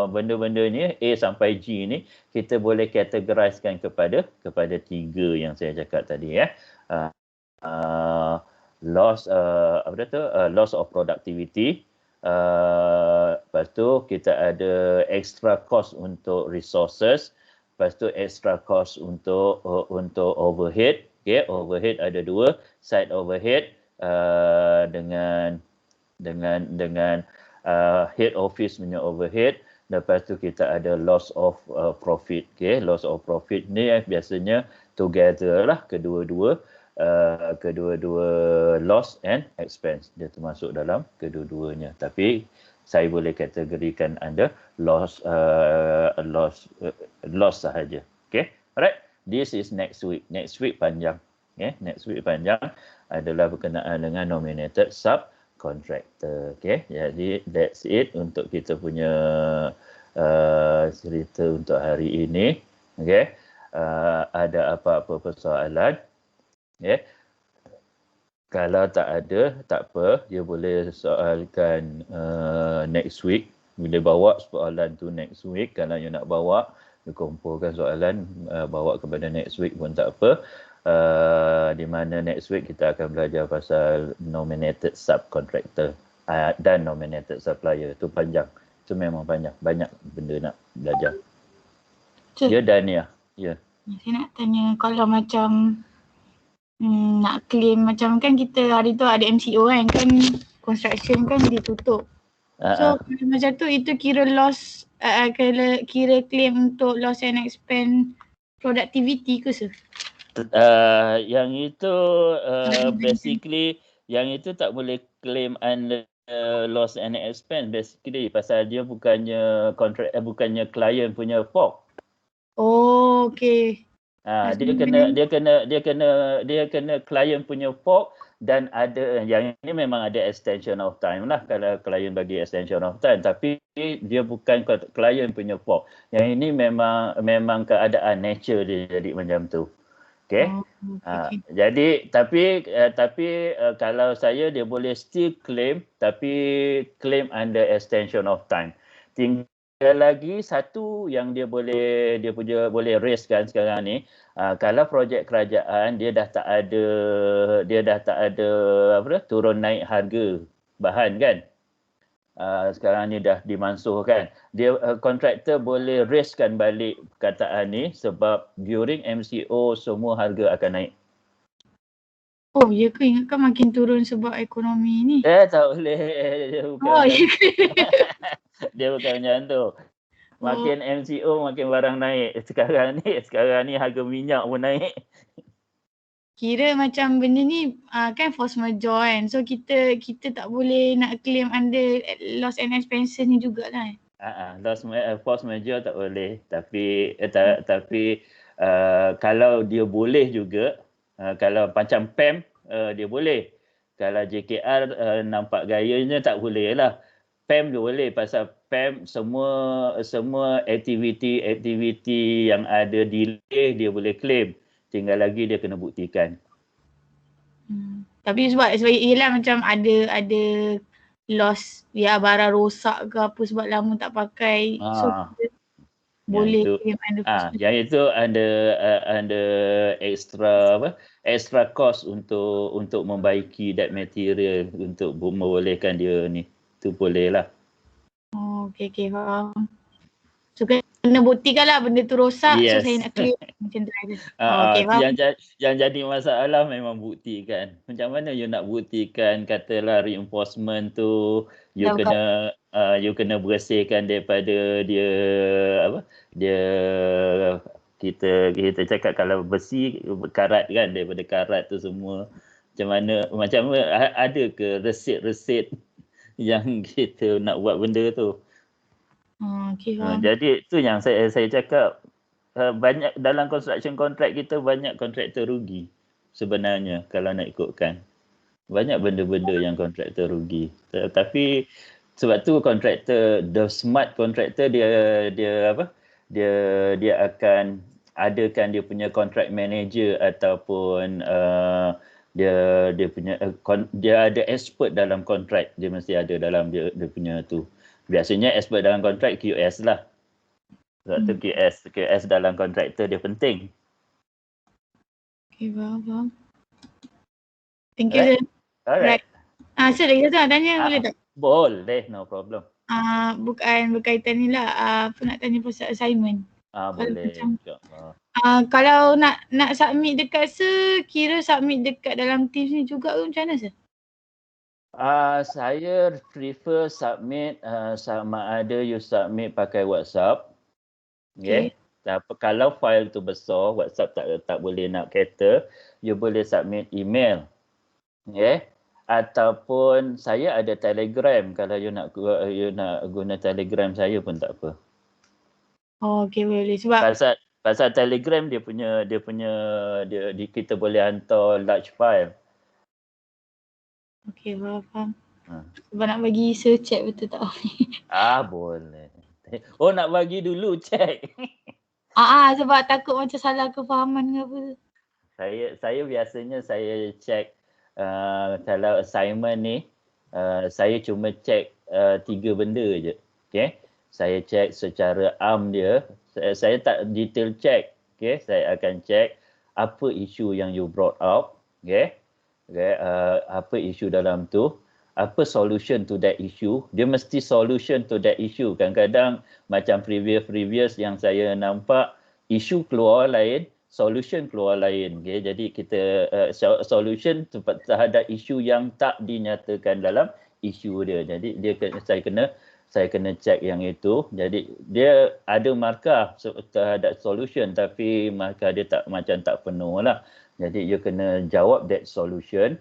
benda-benda ni A sampai G ni kita boleh categorizekan kepada 3 yang saya cakap tadi ya. Loss loss of productivity. Lepas tu kita ada extra cost untuk resources. Lepas tu extra cost untuk overhead. Okay, overhead ada 2, side overhead dengan head office punya overhead. Lepas tu kita ada loss of profit. Okay, loss of profit ni biasanya together lah kedua-dua loss and expense. Dia termasuk dalam kedua-duanya. Tapi saya boleh kategorikan ada loss sahaja. Okay, alright. This is next week. Next week panjang. Okay, next week panjang adalah berkenaan dengan nominated subcontractor. Okay, jadi that's it untuk kita punya cerita untuk hari ini. Okay, ada apa-apa persoalan? Okay. Kalau tak ada, tak apa. Dia boleh soalkan next week. Boleh bawa soalan tu next week. Kalau you nak bawa, you kumpulkan soalan, bawa kepada next week pun tak apa. Di mana next week kita akan belajar pasal nominated subcontractor dan nominated supplier. Itu panjang. Itu memang panjang. Banyak benda nak belajar. Ya, Dania. Ya. Saya nak tanya, kalau macam nak claim, macam kan kita hari tu ada MCO kan construction kan ditutup. So kalau macam tu itu kira loss, kira claim untuk loss and expense productivity ke sir? Yang itu basically yang itu tak boleh claim under loss and expense basically pasal dia bukannya contract bukannya client punya fault. Oh, okey. Dia kena client punya fault dan ada yang ini memang ada extension of time lah kalau client bagi extension of time, tapi dia bukan client punya fault. Yang ini memang keadaan nature dia jadi macam tu. Okay. Jadi tapi kalau saya dia boleh still claim tapi claim under extension of time. Tinggal lagi satu yang dia boleh raise kan sekarang ni, kalau projek kerajaan dia dah tak ada turun naik harga bahan kan. Sekarang ni dah dimansuhkan. Dia kontraktor boleh raiskan balik perkataan ni sebab during MCO semua harga akan naik. Oh, ya ke? Ingatkan makin turun sebab ekonomi ni. Tak boleh. Dia bukan macam tu. Makin MCO makin barang naik. Sekarang ni harga minyak pun naik. Kira macam benda ni kan force majeure kan. So kita tak boleh nak claim under loss and expenses ni jugalah. Force majeure tak boleh. Tapi kalau dia boleh juga, kalau macam PEM dia boleh. Kalau JKR nampak gayanya tak boleh lah. PEM dia boleh pasal PEM semua aktiviti yang ada delay dia boleh claim. Tinggal lagi dia kena buktikan. Tapi sebab ialah macam ada loss, ya barang rosak ke apa sebab lama tak pakai. So boleh claim under yang itu under extra cost untuk membaiki that material untuk membolehkan dia ni. Tu boleh lah. Oh, okey faham. So kena buktikan lah benda tu rosak. Yes. So saya nak claim macam tu ada. Okay, yang jadi masalah memang buktikan. Macam mana you nak buktikan katalah reinforcement tu you kena bersihkan daripada kita cakap kalau besi karat kan, daripada karat tu semua. Macam mana ada ke resit yang kita nak buat benda tu. Okay, jadi tu yang saya cakap banyak dalam construction contract kita banyak kontraktor rugi sebenarnya kalau nak ikutkan. Banyak benda-benda yang kontraktor rugi. Tapi sebab tu kontraktor, the smart kontraktor dia apa? Dia akan adakan dia punya contract manager ataupun dia punya dia ada expert dalam kontrak. Dia mesti ada dalam dia punya tu. Biasanya expert dalam kontrak QS lah. Sebab tu QS dalam kontraktor dia penting. Okay, faham. Thank you, Alright. sir. Alright. Sir, lagi satu nak tanya, boleh tak? Boleh, no problem. Bukan berkaitan ni lah. Apa nak tanya pasal assignment. Boleh. InsyaAllah. Kalau nak submit dekat sir, kira submit dekat dalam Teams ni juga ke macam mana sir? Saya prefer submit sama ada you submit pakai WhatsApp. Okay. Kalau file tu besar, WhatsApp tak boleh nak cater, you boleh submit email. Okay. Ataupun saya ada Telegram, kalau you nak guna Telegram saya pun tak apa. Oh, okay, boleh. Sebab pasal Telegram dia kita boleh hantar large file. Okay, faham. Sebab nak bagi sir check betul tak? Boleh. Oh, nak bagi dulu check. Sebab takut macam salah kefahaman ke apa. Saya biasanya saya check kalau assignment ni saya cuma check 3 benda je. Okay. Saya check secara dia. Saya tak detail check. Okay. Saya akan check apa isu yang you brought up. Okay. Apa isu dalam tu. Apa solution to that issue. Dia mesti solution to that issue. Kadang-kadang macam previous yang saya nampak, isu keluar lain, solution keluar lain. Okay? Jadi kita solution terhadap isu yang tak dinyatakan dalam isu dia. Jadi saya kena check yang itu. Jadi dia ada markah terhadap solution, tapi markah dia tak penuh lah. Jadi you kena jawab that solution.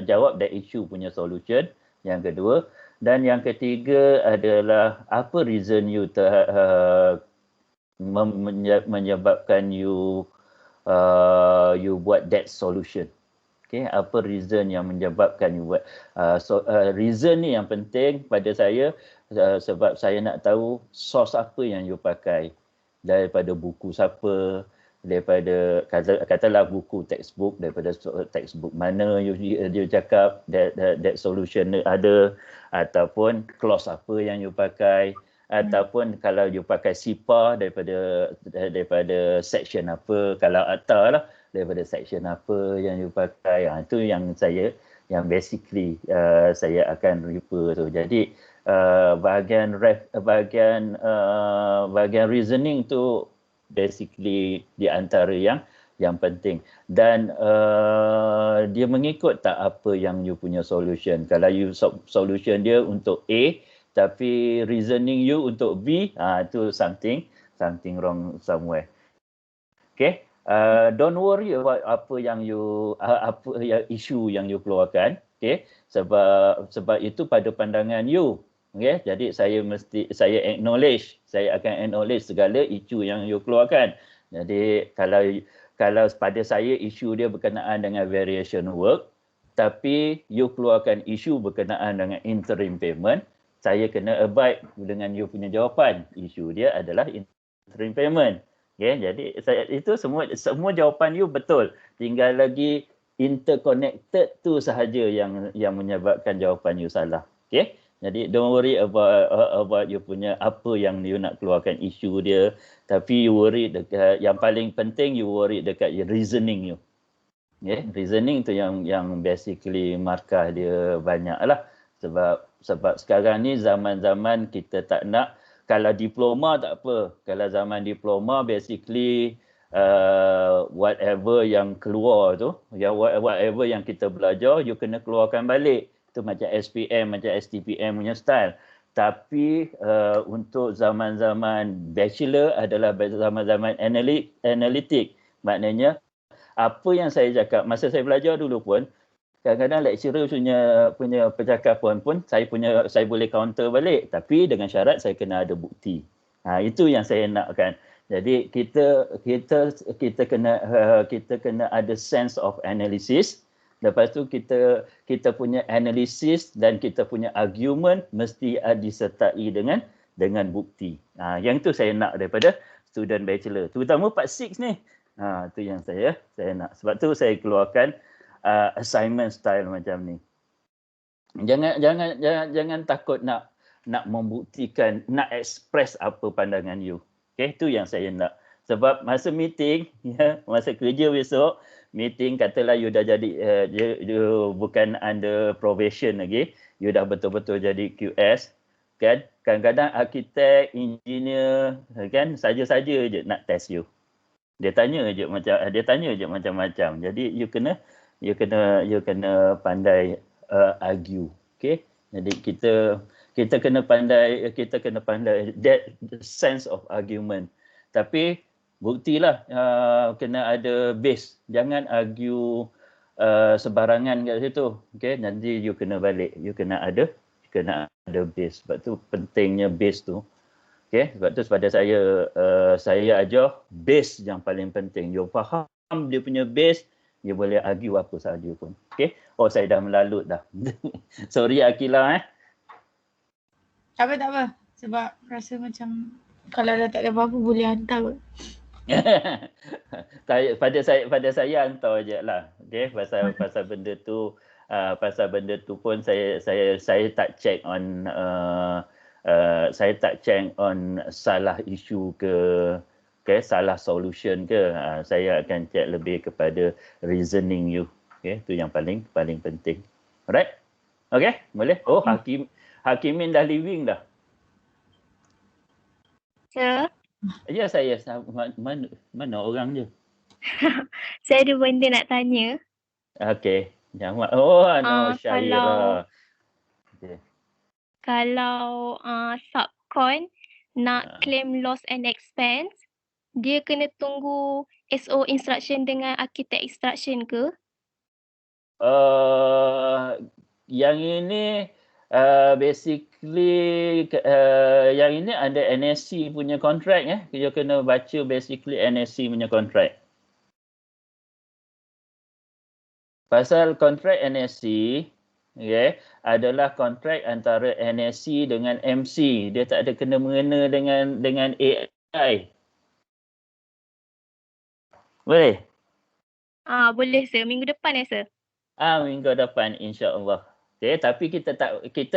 Jawab that issue punya solution. Yang kedua. Dan yang ketiga adalah apa reason you menyebabkan you buat that solution. Okay, apa reason yang menyebabkan you buat reason ni yang penting pada saya, sebab saya nak tahu source apa yang you pakai, daripada buku siapa, daripada katalah buku textbook, daripada textbook mana you cakap that solution ada, ataupun clause apa yang you pakai, ataupun kalau you pakai SIPA daripada section apa, kalau ATA lah daripada section apa yang you pakai. Itu yang basically saya akan refer tu. Jadi bahagian reasoning tu basically di antara yang penting. Dan dia mengikut tak apa yang you punya solution. Kalau you solution dia untuk A tapi reasoning you untuk B, itu something wrong somewhere. Okay, don't worry about apa yang isu yang you keluarkan. Okay, sebab itu pada pandangan you. Okay, jadi saya akan acknowledge segala isu yang you keluarkan. Jadi kalau pada saya isu dia berkenaan dengan variation work, tapi you keluarkan isu berkenaan dengan interim payment, saya kena abide dengan you punya jawapan. Isu dia adalah interim payment. Okay, jadi itu semua jawapan you betul. Tinggal lagi interconnected tu sahaja yang menyebabkan jawapan you salah. Okay, jadi don't worry about you punya apa yang you nak keluarkan isu dia, tapi you worry dekat yang paling penting, you worry dekat reasoning you. Okay, reasoning tu yang basically markah dia banyak lah. Sebab sekarang ni zaman-zaman kita tak nak, kalau diploma tak apa. Kalau zaman diploma basically whatever yang keluar tu, whatever yang kita belajar, you kena keluarkan balik. Itu macam SPM, macam STPM punya style. Tapi untuk zaman-zaman bachelor adalah zaman-zaman analitik. Maknanya apa yang saya cakap masa saya belajar dulu pun, kadang-kadang lecturer punya percakapan pun saya boleh counter balik, tapi dengan syarat saya kena ada bukti. Itu yang saya nakkan. Jadi kita kena ada sense of analysis. Lepas tu kita punya analisis dan kita punya argument mesti disertai dengan bukti. Yang tu saya nak daripada student bachelor. Terutama part 6 ni. Tu yang saya nak. Sebab tu saya keluarkan assignment style macam ni. Jangan takut nak membuktikan, nak express apa pandangan you. Okay, tu yang saya nak. Sebab masa meeting, masa kerja besok, meeting katalah you dah jadi you bukan under probation lagi, you dah betul-betul jadi QS, kan? Kadang-kadang arkitek, engineer, kan, saja-saja je nak test you. Dia tanya je macam-macam. Jadi you kena pandai argue. Okay? Jadi kita kena pandai that sense of argument. Tapi buktilah, kena ada base. Jangan argue sebarangan kat situ. Okay? Nanti you kena balik. You kena ada base. Sebab tu pentingnya base tu. Okay? Sebab tu pada saya ajar base yang paling penting. You faham dia punya base, you boleh argue apa sahaja pun. Okay? Oh, saya dah melalut dah. Sorry Akila. Tak apa. Sebab rasa macam kalau dah tak ada apa-apa boleh hantar kot. pada saya hantar je lah. Okay? Pasal benda tu pun saya tak check on salah isu ke salah solution ke. Saya akan check lebih kepada reasoning you. Okay? Itu yang paling penting. Alright? Okay? Boleh? Oh, Hakimin dah leaving dah. Sir? Ya, saya. Mana orang je? Saya ada benda nak tanya. Okay. Jawab. Oh, no, Syahira. Okay. Kalau subcon nak claim loss and expense, dia kena tunggu SO instruction dengan architect instruction ke? Yang ini basically yang ini ada NSC punya contract. Dia kena baca basically NSC punya contract. Pasal kontrak NSC adalah kontrak antara NSC dengan MC. Dia tak ada kena-mengena dengan AI. Boleh? Boleh sir. Minggu depan sir? Minggu depan insya-Allah. Okay, tapi kita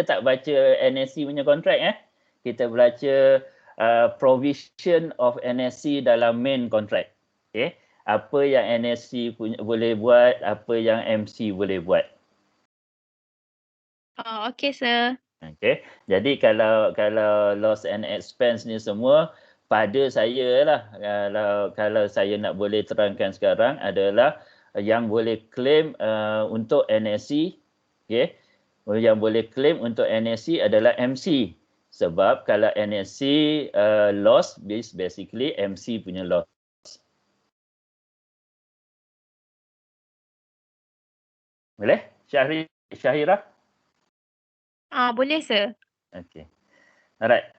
tak baca NSC punya kontrak. Kita baca provision of NSC dalam main kontrak. Okay. Apa yang NSC boleh buat, apa yang MC boleh buat. Okey sir. Okay. Jadi kalau loss and expense ni semua pada saya lah. Kalau saya nak boleh terangkan sekarang adalah yang boleh claim untuk NSC. Okay. Yang boleh claim untuk NSC adalah MC. Sebab kalau NSC loss, basically MC punya loss. Boleh? Syahira? Boleh sir. Okey. Alright.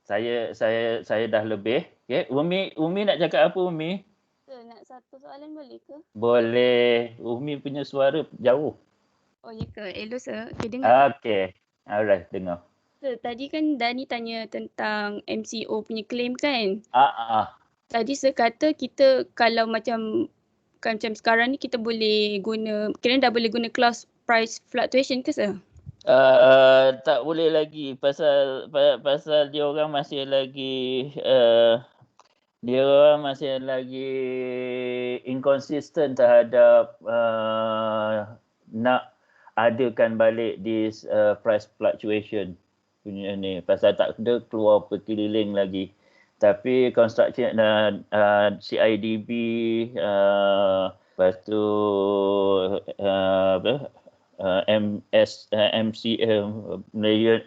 Saya dah lebih. Okay. Umi nak cakap apa Umi? Sir, nak satu soalan boleh ke? Boleh. Umi punya suara jauh. Oh, ya ke? Hello sir. Okay, dengar. Okey. Alright, dengar. Sir, tadi kan Dani tanya tentang MCO punya claim kan? Tadi sir kata kita kalau macam sekarang ni kita boleh guna, kira dah boleh guna clause price fluctuation ke sir? Tak boleh lagi pasal dia orang masih lagi inconsistent terhadap nak adakan balik this price fluctuation punya ni. Pasal tak ada keluar berkeliling lagi. Tapi construction CIDB, lepas tu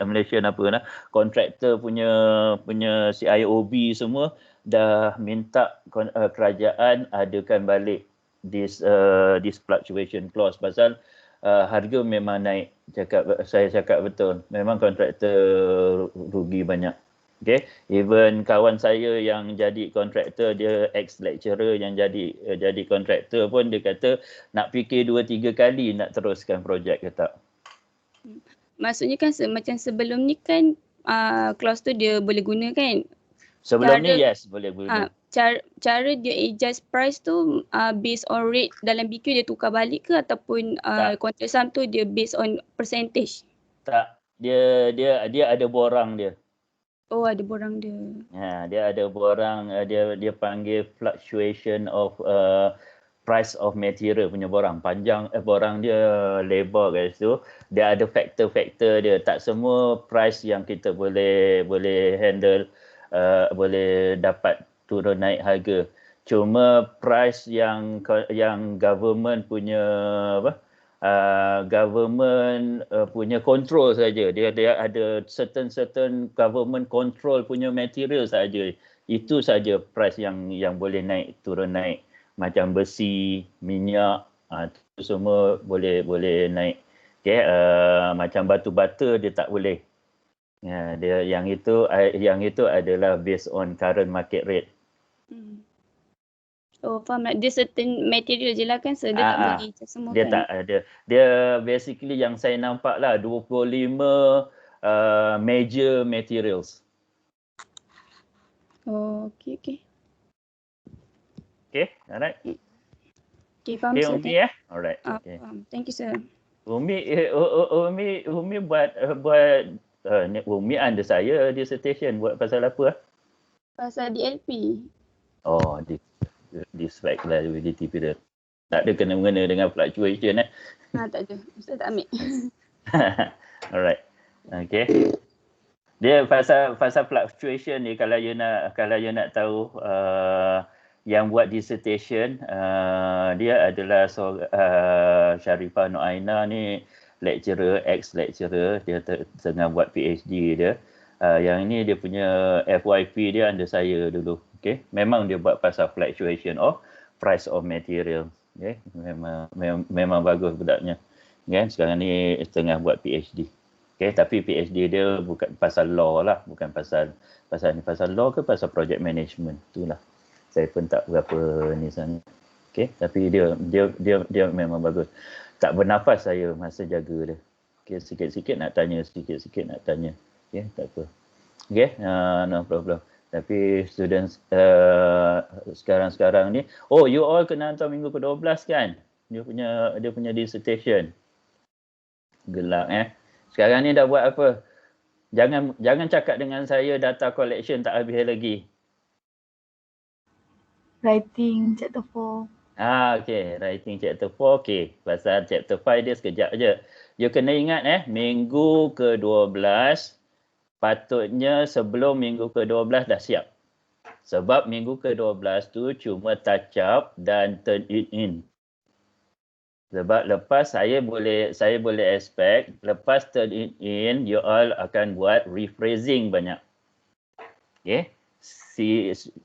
Malaysian kontraktor punya CIOB semua dah minta kerajaan adakan balik this fluctuation clause pasal harga memang naik. Saya cakap betul. Memang kontraktor rugi banyak. Okay, even kawan saya yang jadi kontraktor, dia ex-lecturer yang jadi kontraktor pun dia kata nak fikir 2-3 kali nak teruskan projek ke tak. Maksudnya kan macam sebelum ni kan clause tu dia boleh guna kan? Sebelum ni yes boleh guna. Cara dia adjust price tu based on rate dalam BQ dia tukar balik ke ataupun kontrak saham tu dia based on percentage? Tak, dia ada borang dia. Oh, ada borang dia. Dia ada borang, dia panggil fluctuation of price of material punya borang. Panjang borang dia lebar guys tu. Dia ada faktor-faktor dia. Tak semua price yang kita boleh handle boleh dapat turun naik harga. Cuma price yang government punya government punya control saja. Dia ada certain government control punya material saja. Itu saja price yang boleh naik turun naik. Macam besi, minyak, itu semua boleh naik. Okay, macam batu bata dia tak boleh. Dia yang itu adalah based on current market rate. Oh, faham lah. Dia certain material je lah kan, so dia tak boleh semua dia kan? Tak ada. Dia basically yang saya nampak lah 25 major materials. Oh, okay. Okay, alright. Okay, faham Okay, sir. Umi Alright. Okay. Thank you sir. Umi buat Umi under saya dissertation buat pasal apa? Pasal DLP. Oh, di spec lah UDT period. Tak ada kena-mengena dengan fluctuation Tak ada. Saya tak ambil. Alright. Okay. Dia pasal fluctuation ni kalau you nak tahu yang buat dissertation dia adalah Sharifah Noaina ni lecturer, ex-lecturer, dia tengah buat PhD dia. Yang ini dia punya FYP dia under saya dulu. Okay, memang dia buat pasal fluctuation of price of material. Okay, memang bagus budaknya. Okay, sekarang ni tengah buat PhD. Okay, tapi PhD dia bukan pasal law lah, bukan pasal law ke pasal project management. Itulah. Saya pun tak berapa ni sangat. Okay, tapi dia memang bagus. Tak bernafas saya masa jaga dia. Okay, sikit-sikit nak tanya. Okay, tak apa. Okay, no problem. Tapi students sekarang ni, you all kena hantar minggu ke-12 kan? Dia punya dissertation. Gelak Sekarang ni dah buat apa? Jangan cakap dengan saya data collection tak habis lagi. Writing chapter 4. Okay. Writing chapter 4. Okay. Pasal chapter 5 dia sekejap je. You kena ingat minggu ke-12 patutnya sebelum minggu ke-12 dah siap. Sebab minggu ke-12 tu cuma touch up dan turn it in. Sebab lepas saya boleh expect lepas turn it in you all akan buat rephrasing banyak. Okay.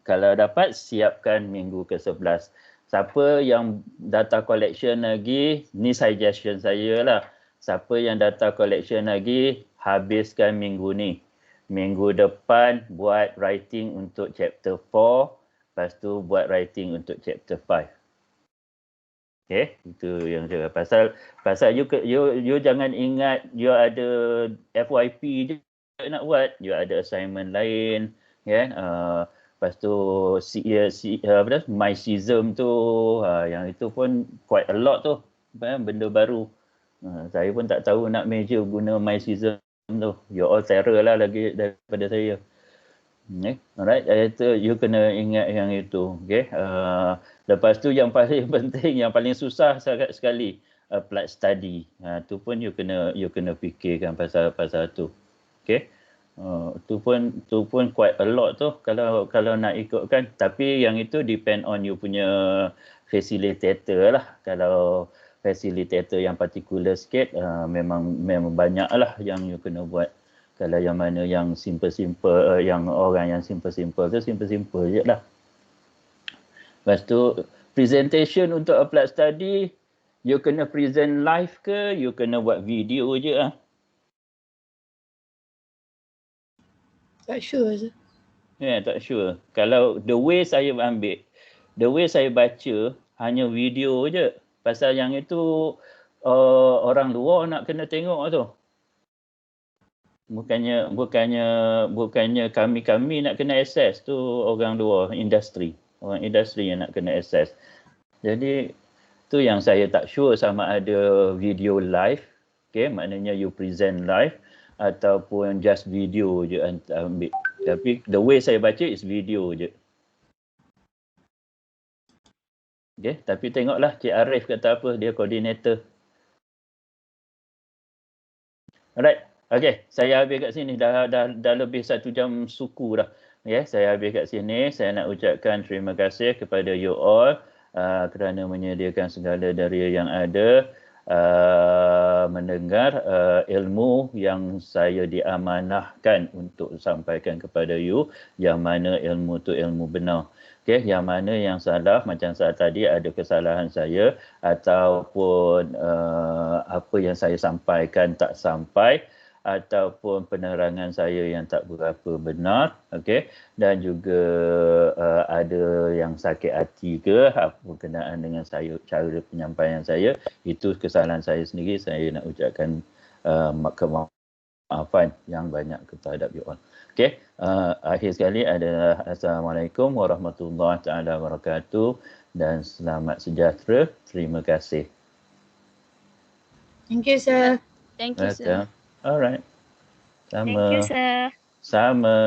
Kalau dapat siapkan minggu ke-11. Siapa yang data collection lagi, ni suggestion saya lah. Siapa yang data collection lagi, habiskan minggu ni. Minggu depan buat writing untuk chapter 4, lepas tu buat writing untuk chapter 5. Okay, itu yang saya pasal you jangan ingat you ada FYP je nak buat, you ada assignment lain, kan? Lepas tu MySism tu, yang itu pun quite a lot tu, benda baru. Saya pun tak tahu nak major guna MySism tu. You all terror lah lagi daripada saya. Okay. Alright, itu you kena ingat yang itu. Okay. Lepas tu yang paling penting, yang paling susah sekali, applied study. Tu pun you kena fikirkan pasal tu. Okay. Tu pun quite a lot tu kalau nak ikutkan. Tapi yang itu depend on you punya facilitator lah. Kalau facilitator yang particular sikit, memang banyak lah yang you kena buat. Kalau yang mana yang simple, yang orang yang simple tu simple je lah. Lepas tu presentation untuk applied study, you kena present live ke, you kena buat video je lah. Tak sure sir. Tak sure. Kalau the way saya baca hanya video je. Pasal yang itu orang luar nak kena tengok tu. Bukannya kami nak kena access tu, orang luar, industri. Orang industri yang nak kena access. Jadi tu yang saya tak sure sama ada video live, okay, maknanya you present live ataupun just video je ambil. Tapi the way saya baca is video je. Okay, tapi tengoklah Cik Arif kata apa, dia koordinator. Alright, okay, saya habis kat sini, dah lebih 1 jam suku dah. Okay, saya habis kat sini, saya nak ucapkan terima kasih kepada you all kerana menyediakan segala dari yang ada. Mendengar ilmu yang saya diamanahkan untuk sampaikan kepada you, yang mana ilmu tu ilmu benar. Okay, yang mana yang salah, macam saat tadi ada kesalahan saya ataupun apa yang saya sampaikan tak sampai, ataupun penerangan saya yang tak berapa benar, okey, dan juga ada yang sakit hati ke apa berkenaan dengan saya, cara penyampaian saya, itu kesalahan saya sendiri. Saya nak ucapkan kemaafan yang banyak kepada you all. Okey, akhir sekali adalah Assalamualaikum warahmatullahi taala wabarakatuh dan selamat sejahtera. Terima kasih. Thank you sir. Thank you sir. Alright. Sama. Thank you, sir. Sama.